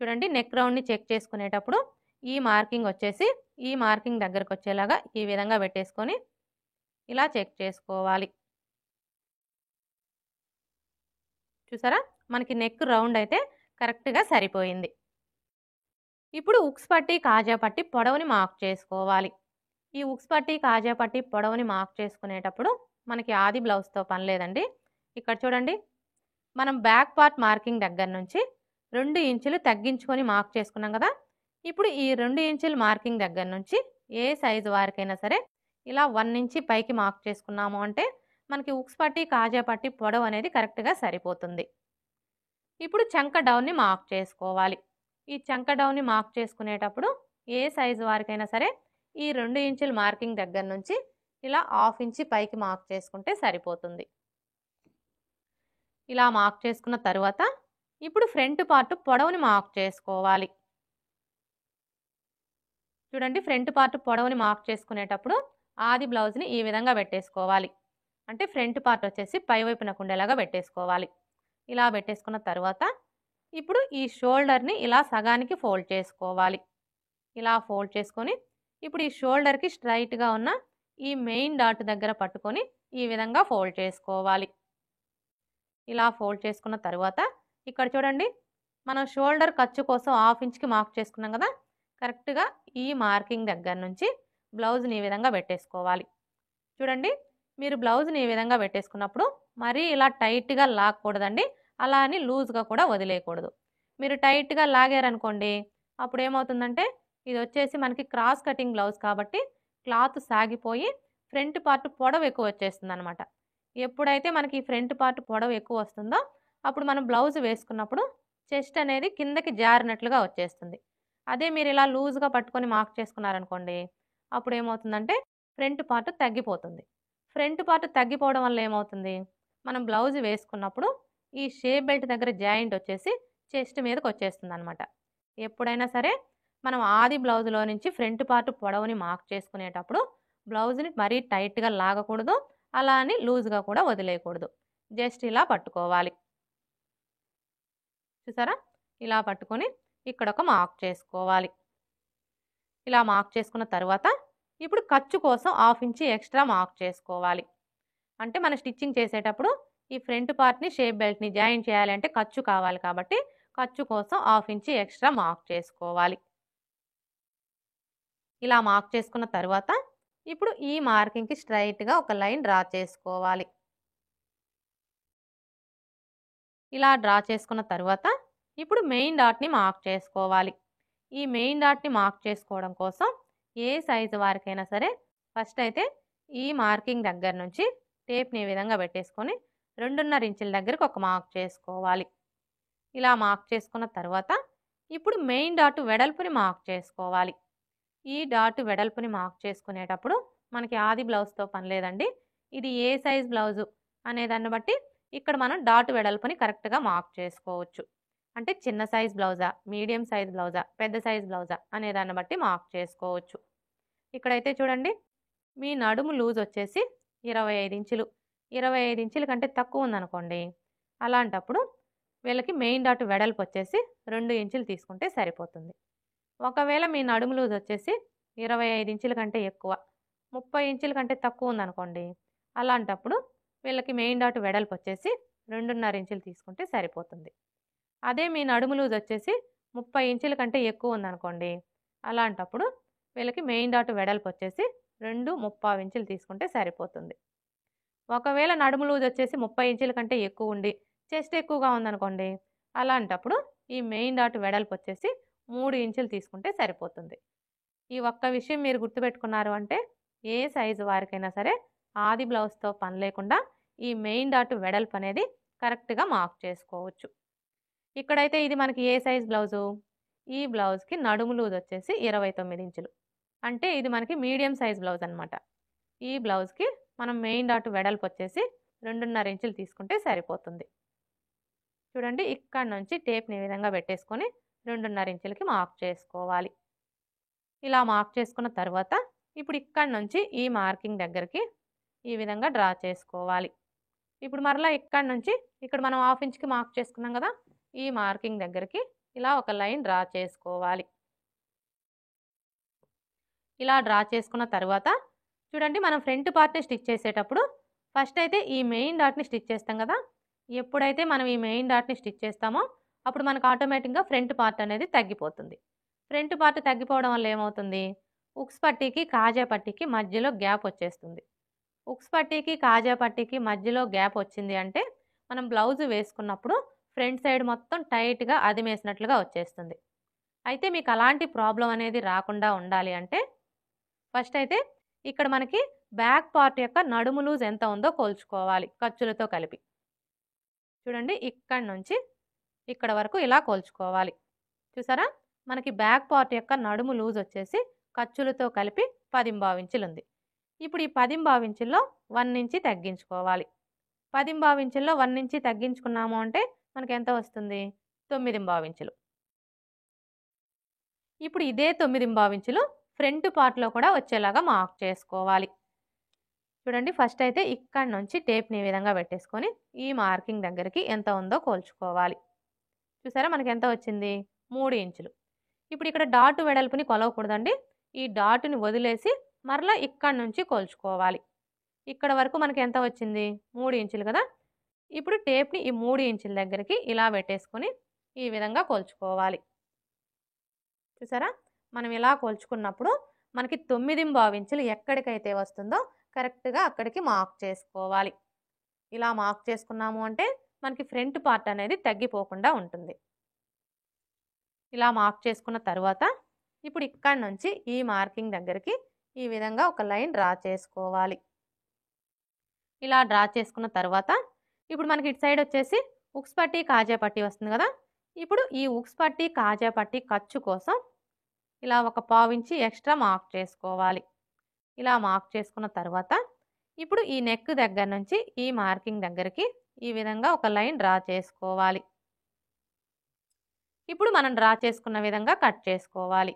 చూడండి నెక్ రౌండ్‌ని చెక్ చేసుకునేటప్పుడు ఈ మార్కింగ్ వచ్చేసి ఈ మార్కింగ్ దగ్గరకు వచ్చేలాగా ఈ విధంగా పెట్టేసుకొని ఇలా చెక్ చేసుకోవాలి. చూసారా? మనకి నెక్ రౌండ్ అయితే కరెక్ట్‌గా సరిపోయింది. ఇప్పుడు ఉక్స్ పట్టీ, కాజా పట్టీ పొడవుని మార్క్ చేసుకోవాలి. ఈ ఉక్స్ పట్టీ, కాజా పట్టీ పొడవుని మార్క్ చేసుకునేటప్పుడు మనకి ఆది బ్లౌజ్‌తో పని లేదండి. ఇక్కడ చూడండి మనం బ్యాక్ పార్ట్ మార్కింగ్ దగ్గర నుంచి 2 ఇంచులు తగ్గించుకొని మార్క్ చేసుకున్నాం కదా! ఇప్పుడు ఈ 2 ఇంచుల మార్కింగ్ దగ్గర నుంచి ఏ సైజు వారికైనా సరే ఇలా 1 ఇంచి పైకి మార్క్ చేసుకున్నాము అంటే మనకి ఉక్స్ పట్టీ, కాజా పట్టీ పొడవు అనేది కరెక్ట్‌గా సరిపోతుంది. ఇప్పుడు చంక డౌన్‌ని మార్క్ చేసుకోవాలి. ఈ చంక డౌన్‌ని మార్క్ చేసుకునేటప్పుడు ఏ సైజు వారికైనా సరే ఈ 2 ఇంచుల మార్కింగ్ దగ్గర నుంచి ఇలా హాఫ్ ఇంచి పైకి మార్క్ చేసుకుంటే సరిపోతుంది. ఇలా మార్క్ చేసుకున్న తర్వాత ఇప్పుడు ఫ్రంట్ పార్ట్ పొడవుని మార్క్ చేసుకోవాలి. చూడండి ఫ్రంట్ పార్ట్ పొడవుని మార్క్ చేసుకునేటప్పుడు ఆది బ్లౌజ్‌ని ఈ విధంగా పెట్టేసుకోవాలి. అంటే ఫ్రంట్ పార్ట్ వచ్చేసి పై వైపునకు ఉండేలాగా పెట్టేసుకోవాలి. ఇలా పెట్టేసుకున్న తర్వాత ఇప్పుడు ఈ షోల్డర్‌ని ఇలా సగానికి ఫోల్డ్ చేసుకోవాలి. ఇలా ఫోల్డ్ చేసుకొని ఇప్పుడు ఈ షోల్డర్‌కి స్ట్రెయిట్‌గా ఉన్న ఈ మెయిన్ డాట్ దగ్గర పట్టుకొని ఈ విధంగా ఫోల్డ్ చేసుకోవాలి. ఇలా ఫోల్డ్ చేసుకున్న తర్వాత ఇక్కడ చూడండి మనం షోల్డర్ ఖర్చు కోసం హాఫ్ ఇంచ్‌కి మార్క్ చేసుకున్నాం కదా! కరెక్ట్‌గా ఈ మార్కింగ్ దగ్గర నుంచి బ్లౌజ్‌ని ఈ విధంగా పెట్టేసుకోవాలి. చూడండి మీరు బ్లౌజ్‌ని ఈ విధంగా పెట్టేసుకున్నప్పుడు మరీ ఇలా టైట్‌గా లాగకూడదండి. అలా అని లూజ్‌గా కూడా వదిలేయకూడదు. మీరు టైట్‌గా లాగారనుకోండి అప్పుడు ఏమవుతుందంటే ఇది వచ్చేసి మనకి క్రాస్ కటింగ్ బ్లౌజ్ కాబట్టి క్లాత్ సాగిపోయి ఫ్రంట్ పార్ట్ పొడవు ఎక్కువ వచ్చేస్తుందనమాట. ఎప్పుడైతే మనకి ఈ ఫ్రంట్ పార్ట్ పొడవు ఎక్కువ వస్తుందో అప్పుడు మనం బ్లౌజ్ వేసుకున్నప్పుడు చెస్ట్ అనేది కిందకి జారినట్లుగా వచ్చేస్తుంది. అదే మీరు ఇలా లూజ్‌గా పట్టుకొని మార్క్ చేసుకున్నారనుకోండి అప్పుడు ఏమవుతుందంటే ఫ్రంట్ పార్ట్ తగ్గిపోతుంది. ఫ్రంట్ పార్ట్ తగ్గిపోవడం వల్ల ఏమవుతుంది మనం బ్లౌజ్ వేసుకున్నప్పుడు ఈ షేప్ బెల్ట్ దగ్గర జాయింట్ వచ్చేసి చెస్ట్ మీదకి వచ్చేస్తుందనమాట. ఎప్పుడైనా సరే మనం ఆది బ్లౌజ్‌లో నుంచి ఫ్రంట్ పార్ట్ పొడవుని మార్క్ చేసుకునేటప్పుడు బ్లౌజ్‌ని మరీ టైట్‌గా లాగకూడదు. అలా అని లూజ్‌గా కూడా వదిలేయకూడదు. జస్ట్ ఇలా పట్టుకోవాలి. చూసారా? ఇలా పట్టుకొని ఇక్కడ ఒక మార్క్ చేసుకోవాలి. ఇలా మార్క్ చేసుకున్న తర్వాత ఇప్పుడు ఖర్చు కోసం హాఫ్ ఇంచి ఎక్స్ట్రా మార్క్ చేసుకోవాలి. అంటే మనం స్టిచ్చింగ్ చేసేటప్పుడు ఈ ఫ్రంట్ పార్ట్‌ని షేప్ బెల్ట్‌ని జాయిన్ చేయాలి అంటే ఖర్చు కావాలి కాబట్టి ఖర్చు కోసం హాఫ్ ఇంచి ఎక్స్ట్రా మార్క్ చేసుకోవాలి. ఇలా మార్క్ చేసుకున్న తర్వాత ఇప్పుడు ఈ మార్కింగ్‌కి స్ట్రెయిట్‌గా ఒక లైన్ డ్రా చేసుకోవాలి. ఇలా డ్రా చేసుకున్న తర్వాత ఇప్పుడు మెయిన్ డాట్‌ని మార్క్ చేసుకోవాలి. ఈ మెయిన్ డాట్‌ని మార్క్ చేసుకోవడం కోసం ఏ సైజు వారికైనా సరే ఫస్ట్ అయితే ఈ మార్కింగ్ దగ్గర నుంచి టేప్‌ని ఈ విధంగా పెట్టేసుకొని 2.5 ఇంచుల దగ్గరికి ఒక మార్క్ చేసుకోవాలి. ఇలా మార్క్ చేసుకున్న తర్వాత ఇప్పుడు మెయిన్ డాట్ వెడల్పుని మార్క్ చేసుకోవాలి. ఈ డాట్ వెడల్పుని మార్క్ చేసుకునేటప్పుడు మనకి ఆది బ్లౌజ్‌తో పని లేదండి. ఇది ఏ సైజ్ బ్లౌజు అనే దాన్ని బట్టి ఇక్కడ మనం డాట్ వెడల్పుని కరెక్ట్‌గా మార్క్ చేసుకోవచ్చు. అంటే చిన్న సైజ్ బ్లౌజా, మీడియం సైజ్ బ్లౌజా, పెద్ద సైజ్ బ్లౌజా అనే దాన్ని బట్టి మార్క్ చేసుకోవచ్చు. ఇక్కడైతే చూడండి మీ నడుము లూజ్ వచ్చేసి 25 ఇంచులు. 25 ఇంచుల కంటే తక్కువ ఉందనుకోండి, అలాంటప్పుడు వీళ్ళకి మెయిన్ డాట్ వెడల్పు వచ్చేసి 2 ఇంచులు తీసుకుంటే సరిపోతుంది. ఒకవేళ మీ నడుము లూజ్ వచ్చేసి 25 ఇంచుల కంటే ఎక్కువ, 30 ఇంచుల కంటే తక్కువ ఉందనుకోండి, అలాంటప్పుడు వీళ్ళకి మెయిన్ డాట్ వెడల్పు వచ్చేసి 2.5 ఇంచులు తీసుకుంటే సరిపోతుంది. అదే మీ నడుము లూజ్ వచ్చేసి 30 ఇంచుల కంటే ఎక్కువ ఉందనుకోండి, అలాంటప్పుడు వీళ్ళకి మెయిన్ డాట్ వెడల్పు వచ్చేసి 2.75 ఇంచులు తీసుకుంటే సరిపోతుంది. ఒకవేళ నడుము లూజ్ వచ్చేసి 30 ఇంచుల కంటే ఎక్కువ ఉండి చెస్ట్ ఎక్కువగా ఉందనుకోండి, అలాంటప్పుడు ఈ మెయిన్ డాట్ వెడల్పు వచ్చేసి 3 ఇంచులు తీసుకుంటే సరిపోతుంది. ఈ ఒక్క విషయం మీరు గుర్తుపెట్టుకున్నారు అంటే ఏ సైజు వారికైనా సరే ఆది బ్లౌజ్‌తో పని లేకుండా ఈ మెయిన్ డాట్ వెడల్పు అనేది కరెక్ట్‌గా మార్క్ చేసుకోవచ్చు. ఇక్కడైతే ఇది మనకి ఏ సైజ్ బ్లౌజు? ఈ బ్లౌజ్‌కి నడుము లూజ్ వచ్చేసి 29 ఇంచులు. అంటే ఇది మనకి మీడియం సైజ్ బ్లౌజ్ అనమాట. ఈ బ్లౌజ్‌కి మనం మెయిన్ డాట్ వెడల్పు వచ్చేసి 2.5 ఇంచులు తీసుకుంటే సరిపోతుంది. చూడండి ఇక్కడ నుంచి టేప్‌ని ఈ విధంగా పెట్టేసుకొని 2.5 ఇంచులకి మార్క్ చేసుకోవాలి. ఇలా మార్క్ చేసుకున్న తర్వాత ఇప్పుడు ఇక్కడ నుంచి ఈ మార్కింగ్ దగ్గరికి ఈ విధంగా డ్రా చేసుకోవాలి. ఇప్పుడు మరలా ఇక్కడ నుంచి ఇక్కడ మనం 1/2 ఇంచ్‌కి మార్క్ చేసుకున్నాం కదా, ఈ మార్కింగ్ దగ్గరికి ఇలా ఒక లైన్ డ్రా చేసుకోవాలి. ఇలా డ్రా చేసుకున్న తర్వాత చూడండి మనం ఫ్రంట్ పార్ట్‌ని స్టిచ్ చేసేటప్పుడు ఫస్ట్ అయితే ఈ మెయిన్ డాట్‌ని స్టిచ్ చేస్తాం కదా, ఎప్పుడైతే మనం ఈ మెయిన్ డాట్‌ని స్టిచ్ చేస్తామో అప్పుడు మనకు ఆటోమేటిక్‌గా ఫ్రంట్ పార్ట్ అనేది తగ్గిపోతుంది. ఫ్రంట్ పార్ట్ తగ్గిపోవడం వల్ల ఏమవుతుంది, ఉక్స్ పట్టీకి కాజా పట్టీకి మధ్యలో గ్యాప్ వచ్చేస్తుంది. ఉక్స్ పట్టీకి కాజా పట్టీకి మధ్యలో గ్యాప్ వచ్చింది అంటే మనం బ్లౌజ్ వేసుకున్నప్పుడు ఫ్రంట్ సైడ్ మొత్తం టైట్‌గా అదిమేసినట్లుగా వచ్చేస్తుంది. అయితే మీకు అలాంటి ప్రాబ్లం అనేది రాకుండా ఉండాలి అంటే ఫస్ట్ అయితే ఇక్కడ మనకి బ్యాక్ పార్ట్ యొక్క నడుము లూజ్ ఎంత ఉందో కొలుచుకోవాలి ఖర్చులతో కలిపి. చూడండి ఇక్కడ నుంచి ఇక్కడ వరకు ఇలా కొలుచుకోవాలి. చూసారా మనకి బ్యాక్ పార్ట్ యొక్క నడుము లూజ్ వచ్చేసి ఖర్చులతో కలిపి 10.5 ఇంచులు ఉంది. ఇప్పుడు ఈ 10.5 ఇంచుల్లో 1 ఇంచి తగ్గించుకోవాలి. 10.5 ఇంచుల్లో 1 ఇంచి తగ్గించుకున్నాము అంటే మనకి ఎంత వస్తుంది, 9.5 ఇంచులు. ఇప్పుడు ఇదే 9.5 ఇంచులు ఫ్రంట్ పార్ట్లో కూడా వచ్చేలాగా మార్క్ చేసుకోవాలి. చూడండి ఫస్ట్ అయితే ఇక్కడ నుంచి టేప్‌ని ఈ విధంగా పెట్టేసుకొని ఈ మార్కింగ్ దగ్గరికి ఎంత ఉందో కొలుచుకోవాలి. చూసారా మనకి ఎంత వచ్చింది, 3 ఇంచులు. ఇప్పుడు ఇక్కడ డాట్ వెడల్పుని కొలవకూడదండి, ఈ డాట్‌ని వదిలేసి మరలా ఇక్కడ నుంచి కొలుచుకోవాలి. ఇక్కడ వరకు మనకి ఎంత వచ్చింది, 3 ఇంచులు కదా. ఇప్పుడు టేప్‌ని ఈ 3 ఇంచుల దగ్గరికి ఇలా పెట్టేసుకొని ఈ విధంగా కొలుచుకోవాలి. చూసారా మనం ఇలా కొలుచుకున్నప్పుడు మనకి 9.5 ఇంచులు ఎక్కడికైతే వస్తుందో కరెక్ట్‌గా అక్కడికి మార్క్ చేసుకోవాలి. ఇలా మార్క్ చేసుకున్నాము అంటే మనకి ఫ్రంట్ పార్ట్ అనేది తగ్గిపోకుండా ఉంటుంది. ఇలా మార్క్ చేసుకున్న తర్వాత ఇప్పుడు ఇక్కడ నుంచి ఈ మార్కింగ్ దగ్గరికి ఈ విధంగా ఒక లైన్ డ్రా చేసుకోవాలి. ఇలా డ్రా చేసుకున్న తర్వాత ఇప్పుడు మనకి ఇటు సైడ్ వచ్చేసి ఉక్స్ పట్టీ కాజా పట్టీ వస్తుంది కదా. ఇప్పుడు ఈ ఉక్స్ పట్టీ కాజా పట్టీ ఖర్చు కోసం ఇలా ఒక 1/4 ఇంచి ఎక్స్ట్రా మార్క్ చేసుకోవాలి. ఇలా మార్క్ చేసుకున్న తర్వాత ఇప్పుడు ఈ నెక్ దగ్గర నుంచి ఈ మార్కింగ్ దగ్గరికి ఈ విధంగా ఒక లైన్ డ్రా చేసుకోవాలి. ఇప్పుడు మనం డ్రా చేసుకున్న విధంగా కట్ చేసుకోవాలి.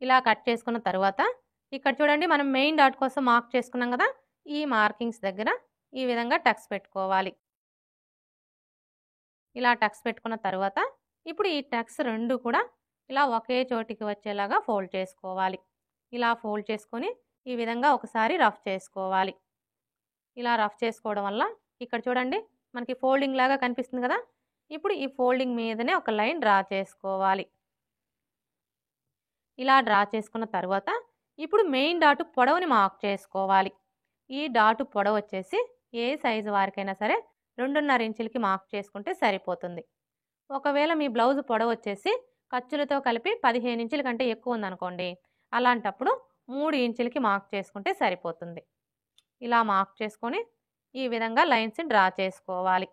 ఇలా కట్ చేసుకున్న తర్వాత ఇక్కడ చూడండి మనం మెయిన్ డాట్ కోసం మార్క్ చేసుకున్నాం కదా, ఈ మార్కింగ్స్ దగ్గర ఈ విధంగా టక్స్ పెట్టుకోవాలి. ఇలా టక్స్ పెట్టుకున్న తర్వాత ఇప్పుడు ఈ టక్స్ రెండు కూడా ఇలా ఒకే చోటికి వచ్చేలాగా ఫోల్డ్ చేసుకోవాలి. ఇలా ఫోల్డ్ చేసుకొని ఈ విధంగా ఒకసారి రఫ్ చేసుకోవాలి. ఇలా రఫ్ చేసుకోవడం వల్ల ఇక్కడ చూడండి మనకి ఫోల్డింగ్ లాగా కనిపిస్తుంది కదా. ఇప్పుడు ఈ ఫోల్డింగ్ మీదనే ఒక లైన్ డ్రా చేసుకోవాలి. ఇలా డ్రా చేసుకున్న తర్వాత ఇప్పుడు మెయిన్ డాట్ పొడవుని మార్క్ చేసుకోవాలి. ఈ డాట్ పొడవు వచ్చేసి ఏ సైజు వారికైనా సరే 2.5 ఇంచులకి మార్క్ చేసుకుంటే సరిపోతుంది. ఒకవేళ మీ బ్లౌజ్ పొడవు వచ్చేసి ఖర్చులతో కలిపి 15 ఇంచుల కంటే ఎక్కువ ఉందనుకోండి, అలాంటప్పుడు 3 ఇంచులకి మార్క్ చేసుకుంటే సరిపోతుంది. ఇలా మార్క్ చేసుకొని ఈ విధంగా లైన్స్ని డ్రా చేసుకోవాలి.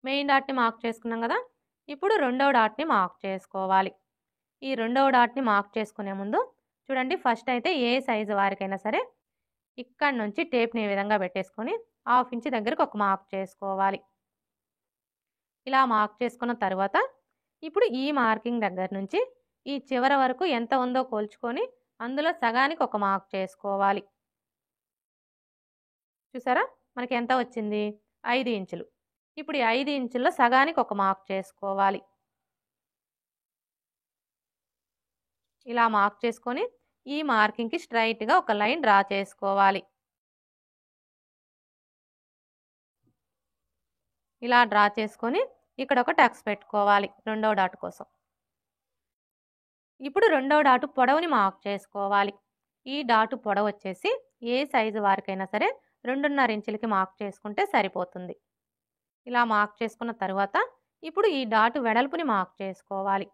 మెయిన్ డాట్ని మార్క్ చేసుకున్నాం కదా. ఇప్పుడు రెండవ డాట్ని మార్క్ చేసుకోవాలి. ఈ రెండవ డాట్ని మార్క్ చేసుకునే ముందు చూడండి, ఫస్ట్ అయితే ఏ సైజు వారికైనా సరే ఇక్కడ నుంచి టేప్ని ఈ విధంగా పెట్టేసుకొని 1/2 ఇంచ్ దగ్గరకు ఒక మార్క్ చేసుకోవాలి. ఇలా మార్క్ చేసుకున్న తర్వాత ఇప్పుడు ఈ మార్కింగ్ దగ్గర నుంచి ఈ చివర వరకు ఎంత ఉందో కొలుచుకొని అందులో సగానికి ఒక మార్క్ చేసుకోవాలి. చూసారా, మనకి ఎంత వచ్చింది? 5 ఇంచులు. ఇప్పుడు ఈ 5 ఇంచుల్లో సగానికి ఒక మార్క్ చేసుకోవాలి. ఇలా మార్క్ చేసుకొని ఈ మార్కింగ్కి స్ట్రైట్గా ఒక లైన్ డ్రా చేసుకోవాలి. ఇలా డ్రా చేసుకొని ఇక్కడ ఒక టక్స్ పెట్టుకోవాలి రెండవ డాట్ కోసం. ఇప్పుడు రెండవ డాటు పొడవుని మార్క్ చేసుకోవాలి. ఈ డాటు పొడవు వచ్చేసి ఏ సైజు వారికైనా సరే 2.5 ఇంచులకి మార్క్ చేసుకుంటే సరిపోతుంది. ఇలా మార్క్ చేసుకున్న తర్వాత ఇప్పుడు ఈ డాటు వెడల్పుని మార్క్ చేసుకోవాలి.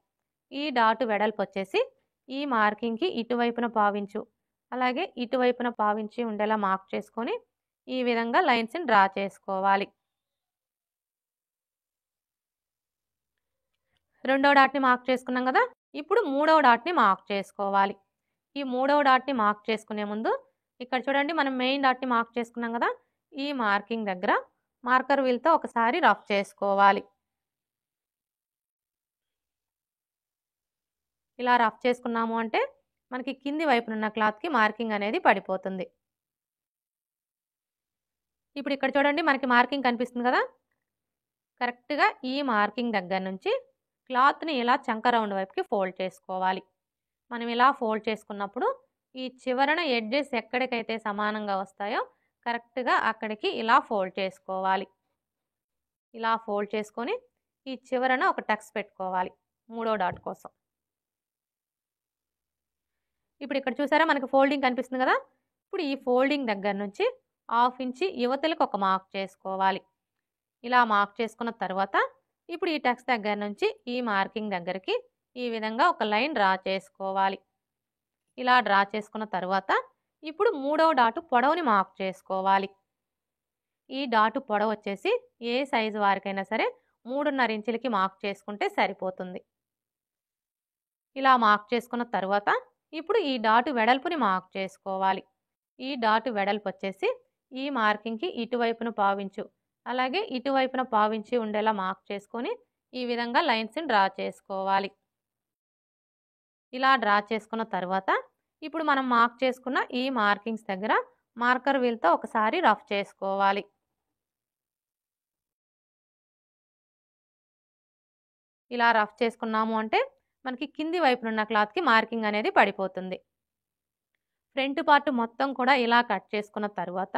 ఈ డాటు వెడల్పు వచ్చేసి ఈ మార్కింగ్కి ఇటువైపున పావించు, అలాగే ఇటువైపున పావించి ఉండేలా మార్క్ చేసుకొని ఈ విధంగా లైన్స్ని డ్రా చేసుకోవాలి. రెండవ డాట్ని మార్క్ చేసుకున్నాం కదా. ఇప్పుడు మూడవ డాట్ని మార్క్ చేసుకోవాలి. ఈ మూడవ డాట్ని మార్క్ చేసుకునే ముందు ఇక్కడ చూడండి, మనం మెయిన్ డాట్ని మార్క్ చేసుకున్నాం కదా. ఈ మార్కింగ్ దగ్గర మార్కర్ వీల్తో ఒకసారి రఫ్ చేసుకోవాలి. ఇలా రఫ్ చేసుకున్నాము అంటే మనకి కింది వైపునున్న క్లాత్కి మార్కింగ్ అనేది పడిపోతుంది. ఇప్పుడు ఇక్కడ చూడండి, మనకి మార్కింగ్ కనిపిస్తుంది కదా. కరెక్ట్గా ఈ మార్కింగ్ దగ్గర నుంచి క్లాత్ని ఇలా చంక రౌండ్ వైపుకి ఫోల్డ్ చేసుకోవాలి. మనం ఇలా ఫోల్డ్ చేసుకున్నప్పుడు ఈ చివరన ఎడ్జెస్ ఎక్కడికైతే సమానంగా వస్తాయో కరెక్ట్గా అక్కడికి ఇలా ఫోల్డ్ చేసుకోవాలి. ఇలా ఫోల్డ్ చేసుకొని ఈ చివరన ఒక టక్స్ పెట్టుకోవాలి మూడో డాట్ కోసం. ఇప్పుడు ఇక్కడ చూసారా, మనకి ఫోల్డింగ్ కనిపిస్తుంది కదా. ఇప్పుడు ఈ ఫోల్డింగ్ దగ్గర నుంచి 1/2 ఇంచ్ యువతలకు ఒక మార్క్ చేసుకోవాలి. ఇలా మార్క్ చేసుకున్న తర్వాత ఇప్పుడు ఈ టక్స్ దగ్గర నుంచి ఈ మార్కింగ్ దగ్గరికి ఈ విధంగా ఒక లైన్ డ్రా చేసుకోవాలి. ఇలా డ్రా చేసుకున్న తర్వాత ఇప్పుడు మూడవ డాటు పొడవుని మార్క్ చేసుకోవాలి. ఈ డాటు పొడవు వచ్చేసి ఏ సైజు వారికైనా సరే 3.5 ఇంచులకి మార్క్ చేసుకుంటే సరిపోతుంది. ఇలా మార్క్ చేసుకున్న తర్వాత ఇప్పుడు ఈ డాటు వెడల్పుని మార్క్ చేసుకోవాలి. ఈ డాటు వెడల్పు వచ్చేసి ఈ మార్కింగ్కి ఇటువైపున పావించు, అలాగే ఇటువైపున పావించి ఉండేలా మార్క్ చేసుకొని ఈ విధంగా లైన్స్ని డ్రా చేసుకోవాలి. ఇలా డ్రా చేసుకున్న తర్వాత ఇప్పుడు మనం మార్క్ చేసుకున్న ఈ మార్కింగ్స్ దగ్గర మార్కర్ వీల్తో ఒకసారి రఫ్ చేసుకోవాలి. ఇలా రఫ్ చేసుకున్నాము అంటే మనకి కింది వైపునున్న క్లాత్కి మార్కింగ్ అనేది పడిపోతుంది. ఫ్రంట్ పార్ట్ మొత్తం కూడా ఇలా కట్ చేసుకున్న తర్వాత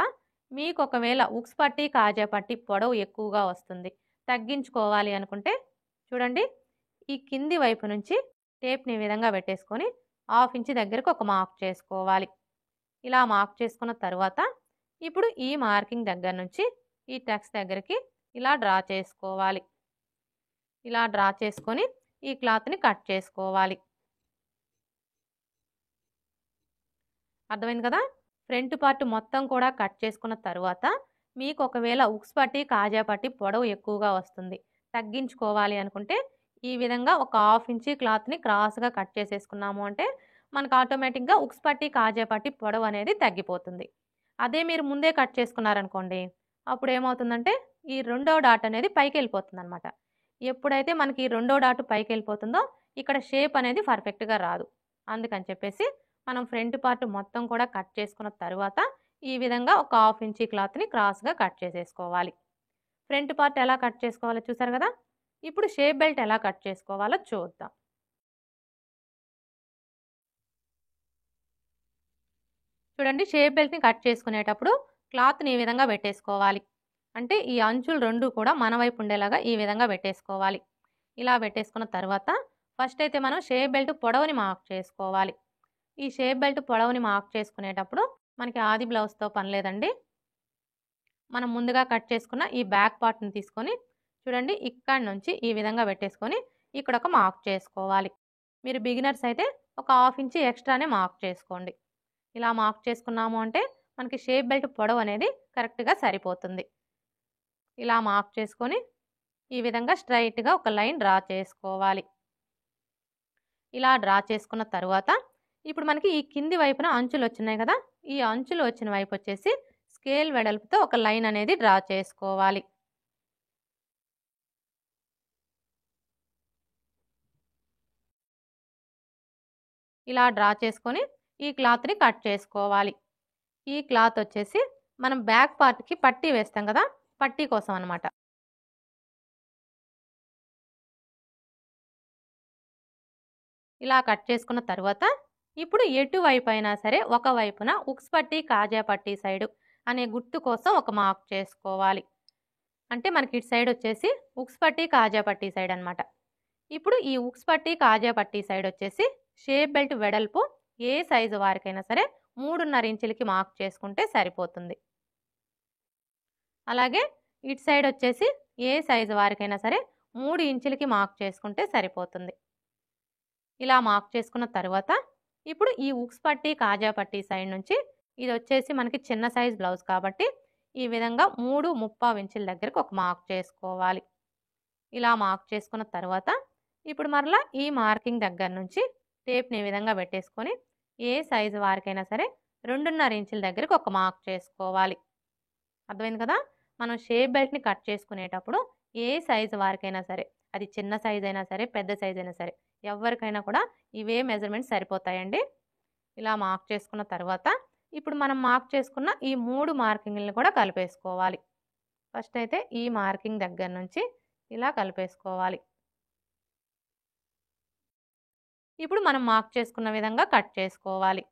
మీకు ఒకవేళ ఉక్స్ పట్టి కాజా పట్టి పొడవు ఎక్కువగా వస్తుంది, తగ్గించుకోవాలి అనుకుంటే చూడండి, ఈ కింది వైపు నుంచి టేప్ని ఈ విధంగా పెట్టేసుకొని 1/2 ఇంచ్ దగ్గరకు ఒక మార్క్ చేసుకోవాలి. ఇలా మార్క్ చేసుకున్న తర్వాత ఇప్పుడు ఈ మార్కింగ్ దగ్గర నుంచి ఈ టక్స్ దగ్గరికి ఇలా డ్రా చేసుకోవాలి. ఇలా డ్రా చేసుకొని ఈ క్లాత్ని కట్ చేసుకోవాలి. అర్థమైంది కదా. ఫ్రంట్ పార్ట్ మొత్తం కూడా కట్ చేసుకున్న తర్వాత మీకు ఒకవేళ ఉక్స్ పట్టి కాజా పట్టి పొడవు ఎక్కువగా వస్తుంది, తగ్గించుకోవాలి అనుకుంటే ఈ విధంగా ఒక 1/2 ఇంచ్ క్లాత్ని క్రాస్గా కట్ చేసేసుకున్నాము అంటే మనకు ఆటోమేటిక్గా ఉక్స్ పట్టి కాజా పట్టి పొడవు అనేది తగ్గిపోతుంది. అదే మీరు ముందే కట్ చేసుకున్నారనుకోండి, అప్పుడు ఏమవుతుందంటే ఈ రెండో డాట్ అనేది పైకి వెళ్ళిపోతుంది అనమాట. ఎప్పుడైతే మనకి ఈ రెండో డాట్ పైకి వెళ్ళిపోతుందో ఇక్కడ షేప్ అనేది పర్ఫెక్ట్గా రాదు. అందుకని చెప్పేసి మనం ఫ్రంట్ పార్ట్ మొత్తం కూడా కట్ చేసుకున్న తర్వాత ఈ విధంగా ఒక 1/2 ఇంచ్ క్లాత్ని క్రాస్గా కట్ చేసేసుకోవాలి. ఫ్రంట్ పార్ట్ ఎలా కట్ చేసుకోవాలో చూసారు కదా. ఇప్పుడు షేప్ బెల్ట్ ఎలా కట్ చేసుకోవాలో చూద్దాం. చూడండి షేప్ బెల్ట్‌ని కట్ చేసుకునేటప్పుడు క్లాత్‌ని ఈ విధంగా పెట్టేసుకోవాలి. అంటే ఈ అంచులు 2 కూడా మన వైపు ఉండేలాగా ఈ విధంగా పెట్టేసుకోవాలి. ఇలా పెట్టేసుకున్న తర్వాత ఫస్ట్ అయితే మనం షేప్ బెల్ట్ పొడవుని మార్క్ చేసుకోవాలి. ఈ షేప్ బెల్ట్ పొడవుని మార్క్ చేసుకునేటప్పుడు మనకి ఆది బ్లౌజ్‌తో పని లేదండి. మనం ముందుగా కట్ చేసుకున్న ఈ బ్యాక్ పార్ట్‌ని తీసుకొని చూడండి ఇక్కడి నుంచి ఈ విధంగా పెట్టేసుకొని ఇక్కడ ఒక మార్క్ చేసుకోవాలి. మీరు బిగినర్స్ అయితే ఒక హాఫ్ ఇంచ్ ఎక్స్ట్రానే మార్క్ చేసుకోండి. ఇలా మార్క్ చేసుకున్నాము అంటే మనకి షేప్ బెల్ట్ పొడవు అనేది కరెక్ట్‌గా సరిపోతుంది. ఇలా మార్క్ చేసుకొని ఈ విధంగా స్ట్రెయిట్‌గా ఒక లైన్ డ్రా చేసుకోవాలి. ఇలా డ్రా చేసుకున్న తరువాత ఇప్పుడు మనకి ఈ కింది వైపున అంచులు వచ్చినాయి కదా! ఈ అంచులు వచ్చిన వైపు వచ్చేసి స్కేల్ వెడల్పుతో ఒక లైన్ అనేది డ్రా చేసుకోవాలి. ఇలా డ్రా చేసుకొని ఈ క్లాత్‌ని కట్ చేసుకోవాలి. ఈ క్లాత్ వచ్చేసి మనం బ్యాక్ పార్ట్‌కి పట్టీ వేస్తాం కదా! పట్టీ కోసం అన్నమాట. ఇలా కట్ చేసుకున్న తరువాత ఇప్పుడు ఎటువైపు అయినా సరే ఒక వైపున ఉక్స్ పట్టీ, కాజా పట్టీ సైడు అనే గుర్తు కోసం ఒక మార్క్ చేసుకోవాలి. అంటే మనకి ఇటు సైడ్ వచ్చేసి ఉక్స్ పట్టీ, కాజా పట్టీ సైడ్ అన్నమాట. ఇప్పుడు ఈ ఉక్స్ పట్టీ, కాజా పట్టీ సైడ్ వచ్చేసి షేప్ బెల్ట్ వెడల్పు ఏ సైజు వారికైనా సరే 3.5 ఇంచులకి మార్క్ చేసుకుంటే సరిపోతుంది. అలాగే ఇటు సైడ్ వచ్చేసి ఏ సైజు వారికైనా సరే 3 ఇంచులకి మార్క్ చేసుకుంటే సరిపోతుంది. ఇలా మార్క్ చేసుకున్న తర్వాత ఇప్పుడు ఈ ఉక్స్ పట్టీ, కాజా పట్టీ సైడ్ నుంచి ఇది వచ్చేసి మనకి చిన్న సైజ్ బ్లౌజ్ కాబట్టి ఈ విధంగా 3.75 ఇంచుల దగ్గరకు ఒక మార్క్ చేసుకోవాలి. ఇలా మార్క్ చేసుకున్న తర్వాత ఇప్పుడు మరలా ఈ మార్కింగ్ దగ్గర నుంచి టేప్‌ని ఈ విధంగా పెట్టేసుకొని ఏ సైజు వారికైనా సరే 2.5 ఇంచుల దగ్గరకు ఒక మార్క్ చేసుకోవాలి. అర్థమైంది కదా! మనం షేప్ బెల్ట్‌ని కట్ చేసుకునేటప్పుడు ఏ సైజు వారికైనా సరే అది చిన్న సైజ్ అయినా సరే, పెద్ద సైజ్ అయినా సరే ఎవరికైనా కూడా ఇవే మెజర్‌మెంట్స్ సరిపోతాయండి. ఇలా మార్క్ చేసుకున్న తర్వాత ఇప్పుడు మనం మార్క్ చేసుకున్న ఈ 3 మార్కింగ్‌లని కూడా కలిపేసుకోవాలి. ఫస్ట్ అయితే ఈ మార్కింగ్ దగ్గర నుంచి ఇలా కలిపేసుకోవాలి. ఇప్పుడు మనం మార్క్ చేసుకున్న విధంగా కట్ చేసుకోవాలి.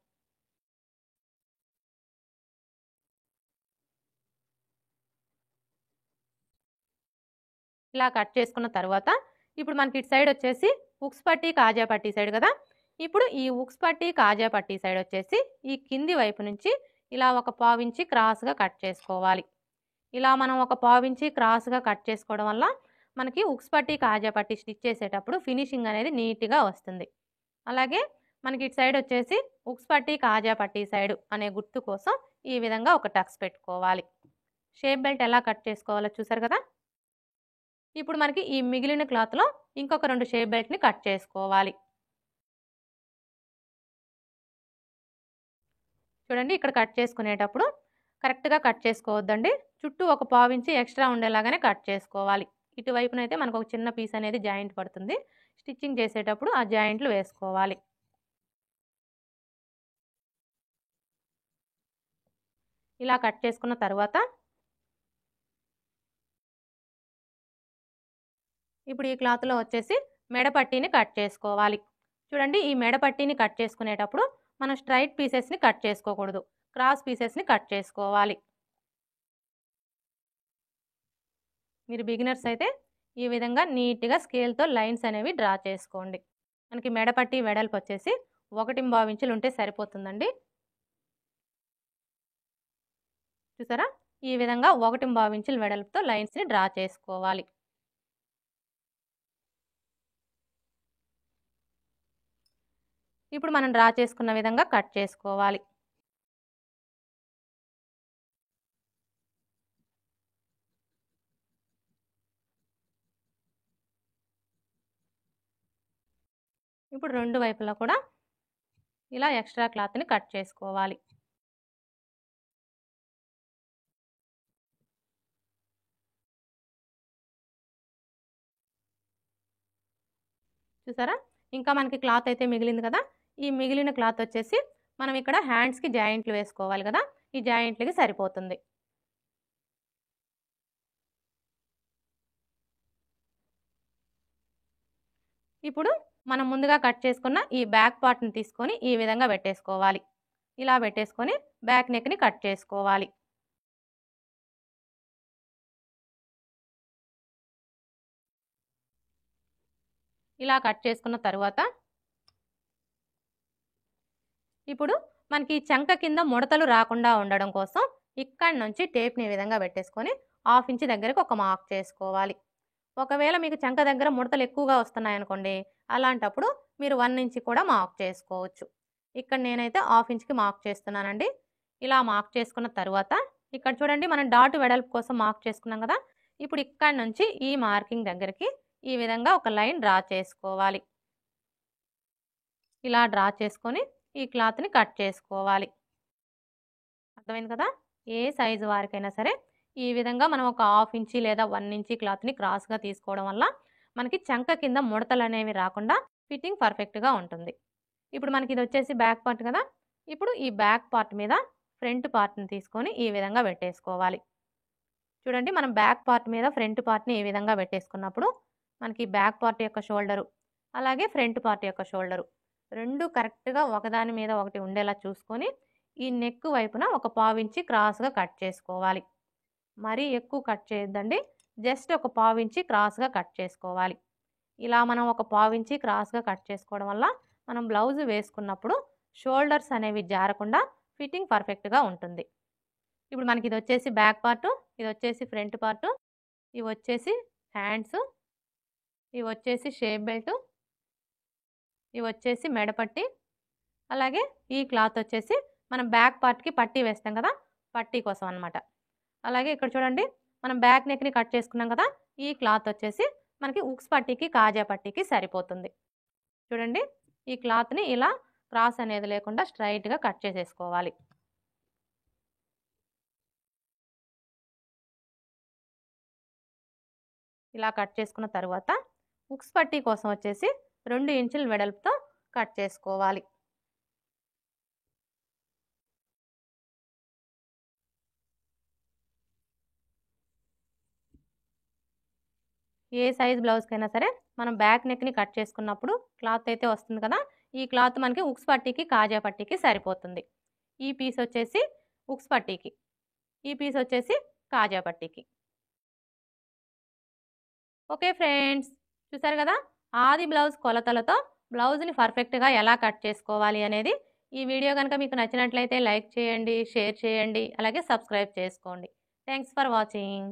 ఇలా కట్ చేసుకున్న తర్వాత ఇప్పుడు మనకి ఇటు సైడ్ వచ్చేసి ఉక్స్ పట్టీ, కాజా పట్టీ సైడ్ కదా! ఇప్పుడు ఈ ఉక్స్ పట్టీ, కాజా పట్టీ సైడ్ వచ్చేసి ఈ కింది వైపు నుంచి ఇలా ఒక పావించి క్రాస్‌గా కట్ చేసుకోవాలి. ఇలా మనం ఒక పావించి క్రాస్‌గా కట్ చేసుకోవడం వల్ల మనకి ఉక్స్ పట్టీ, కాజా పట్టీ స్టిచ్ చేసేటప్పుడు ఫినిషింగ్ అనేది నీట్‌గా వస్తుంది. అలాగే మనకి ఇటు సైడ్ వచ్చేసి ఉక్స్ పట్టీ, కాజా పట్టీ సైడ్ అనే గుర్తు కోసం ఈ విధంగా ఒక టక్స్ పెట్టుకోవాలి. షేప్ బెల్ట్ ఎలా కట్ చేసుకోవాలో చూసారు కదా! ఇప్పుడు మనకి ఈ మిగిలిన క్లాత్‌లో ఇంకొక 2 షేప్ బెల్ట్‌ని కట్ చేసుకోవాలి. చూడండి ఇక్కడ కట్ చేసుకునేటప్పుడు కరెక్ట్‌గా కట్ చేసుకోవద్దండి. చుట్టూ ఒక పావించి ఎక్స్ట్రా ఉండేలాగానే కట్ చేసుకోవాలి. ఇటువైపునైతే మనకు ఒక చిన్న పీస్ అనేది జాయింట్ పడుతుంది. స్టిచ్చింగ్ చేసేటప్పుడు ఆ జాయింట్లు వేసుకోవాలి. ఇలా కట్ చేసుకున్న తర్వాత ఇప్పుడు ఈ క్లాత్‌లో వచ్చేసి మెడ పట్టీని కట్ చేసుకోవాలి. చూడండి ఈ మెడ పట్టీని కట్ చేసుకునేటప్పుడు మనం స్ట్రెయిట్ పీసెస్‌ని కట్ చేసుకోకూడదు. క్రాస్ పీసెస్‌ని కట్ చేసుకోవాలి. మీరు బిగినర్స్ అయితే ఈ విధంగా నీట్‌గా స్కేల్‌తో లైన్స్ అనేవి డ్రా చేసుకోండి. మనకి మెడ పట్టీ వెడల్పు వచ్చేసి 1.25 ఇంచులు ఉంటే సరిపోతుందండి. చూసారా? ఈ విధంగా 1.25 ఇంచుల వెడల్పుతో లైన్స్‌ని డ్రా చేసుకోవాలి. ఇప్పుడు మనం డ్రా చేసుకున్న విధంగా కట్ చేసుకోవాలి. ఇప్పుడు 2 వైపులా కూడా ఇలా ఎక్స్ట్రా క్లాత్‌ని కట్ చేసుకోవాలి. చూసారా? ఇంకా మనకి క్లాత్ అయితే మిగిలింది కదా! ఈ మిగిలిన క్లాత్ వచ్చేసి మనం ఇక్కడ హ్యాండ్స్‌కి జాయింట్లు వేసుకోవాలి కదా! ఈ జాయింట్లకి సరిపోతుంది. ఇప్పుడు మనం ముందుగా కట్ చేసుకున్న ఈ బ్యాక్ పార్ట్‌ని తీసుకొని ఈ విధంగా పెట్టేసుకోవాలి. ఇలా పెట్టేసుకొని బ్యాక్ నెక్ని కట్ చేసుకోవాలి. ఇలా కట్ చేసుకున్న తర్వాత ఇప్పుడు మనకి చంక కింద ముడతలు రాకుండా ఉండడం కోసం ఇక్కడి నుంచి టేప్ని ఈ విధంగా పెట్టేసుకొని 1/2 ఇంచ్ దగ్గరకు ఒక మార్క్ చేసుకోవాలి. ఒకవేళ మీకు చంక దగ్గర ముడతలు ఎక్కువగా వస్తున్నాయనుకోండి, అలాంటప్పుడు మీరు 1 ఇంచ్ కూడా మార్క్ చేసుకోవచ్చు. ఇక్కడ నేనైతే 1/2 ఇంచ్కి మార్క్ చేస్తున్నానండి. ఇలా మార్క్ చేసుకున్న తర్వాత ఇక్కడ చూడండి, మనం డాట్ వెడల్పు కోసం మార్క్ చేసుకున్నాం కదా. ఇప్పుడు ఇక్కడి నుంచి ఈ మార్కింగ్ దగ్గరికి ఈ విధంగా ఒక లైన్ డ్రా చేసుకోవాలి. ఇలా డ్రా చేసుకొని ఈ క్లాత్ని కట్ చేసుకోవాలి. అర్థమైంది కదా. ఏ సైజు వారికైనా సరే ఈ విధంగా మనం ఒక 1/2 ఇంచ్ లేదా 1 ఇంచ్ క్లాత్ని క్రాస్గా తీసుకోవడం వల్ల మనకి చంక కింద ముడతలు అనేవి రాకుండా ఫిట్టింగ్ పర్ఫెక్ట్గా ఉంటుంది. ఇప్పుడు మనకి ఇది వచ్చేసి బ్యాక్ పార్ట్ కదా. ఇప్పుడు ఈ బ్యాక్ పార్ట్ మీద ఫ్రంట్ పార్ట్ని తీసుకొని ఈ విధంగా పెట్టేసుకోవాలి. చూడండి, మనం బ్యాక్ పార్ట్ మీద ఫ్రంట్ పార్ట్ని ఈ విధంగా పెట్టేసుకున్నప్పుడు మనకి బ్యాక్ పార్ట్ యొక్క షోల్డరు అలాగే ఫ్రంట్ పార్ట్ యొక్క షోల్డరు రెండు కరెక్ట్గా ఒకదాని మీద ఒకటి ఉండేలా చూసుకొని ఈ నెక్ వైపున ఒక 1/2 ఇంచ్ క్రాస్గా కట్ చేసుకోవాలి. మరీ ఎక్కువ కట్ చేయొద్దండి, జస్ట్ ఒక 1/2 ఇంచ్ క్రాస్గా కట్ చేసుకోవాలి. ఇలా మనం ఒక 1/2 ఇంచ్ క్రాస్గా కట్ చేసుకోవడం వల్ల మనం బ్లౌజ్ వేసుకున్నప్పుడు షోల్డర్స్ అనేవి జారకుండా ఫిట్టింగ్ పర్ఫెక్ట్గా ఉంటుంది. ఇప్పుడు మనకి ఇది వచ్చేసి బ్యాక్ పార్టు, ఇది వచ్చేసి ఫ్రంట్ పార్టు, ఇవి వచ్చేసి హ్యాండ్స్, ఇవి వచ్చేసి షేప్ బెల్ట్, ఇవి వచ్చేసి మెడపట్టి, అలాగే ఈ క్లాత్ వచ్చేసి మనం బ్యాక్ పార్ట్కి పట్టీ వేస్తాం కదా, పట్టీ కోసం అనమాట. అలాగే ఇక్కడ చూడండి, మనం బ్యాక్ నెక్ని కట్ చేసుకున్నాం కదా, ఈ క్లాత్ వచ్చేసి మనకి ఉక్స్ పట్టీకి కాజా పట్టీకి సరిపోతుంది. చూడండి, ఈ క్లాత్ని ఇలా క్రాస్ అనేది లేకుండా స్ట్రైట్గా కట్ చేసేసుకోవాలి. ఇలా కట్ చేసుకున్న తర్వాత ఉక్స్ పట్టీ కోసం వచ్చేసి 2 ఇంచుల వెడల్పుతో కట్ చేసుకోవాలి. ఏ సైజ్ బ్లౌజ్కైనా సరే మనం బ్యాక్ నెక్ని కట్ చేసుకున్నప్పుడు క్లాత్ అయితే వస్తుంది కదా, ఈ క్లాత్ మనకి ఉక్స్ పట్టీకి కాజా పట్టీకి సరిపోతుంది. ఈ పీస్ వచ్చేసి ఉక్స్ పట్టీకి, ఈ పీస్ వచ్చేసి కాజా పట్టీకి. ఓకే ఫ్రెండ్స్, చూసారు కదా, ఆది బ్లౌజ్ కొలతలతో బ్లౌజ్ని పర్ఫెక్ట్గా ఎలా కట్ చేసుకోవాలి అనేది. ఈ వీడియో కనుక మీకు నచ్చినట్లయితే లైక్ చేయండి, షేర్ చేయండి, అలాగే సబ్స్క్రైబ్ చేసుకోండి. Thanks for watching.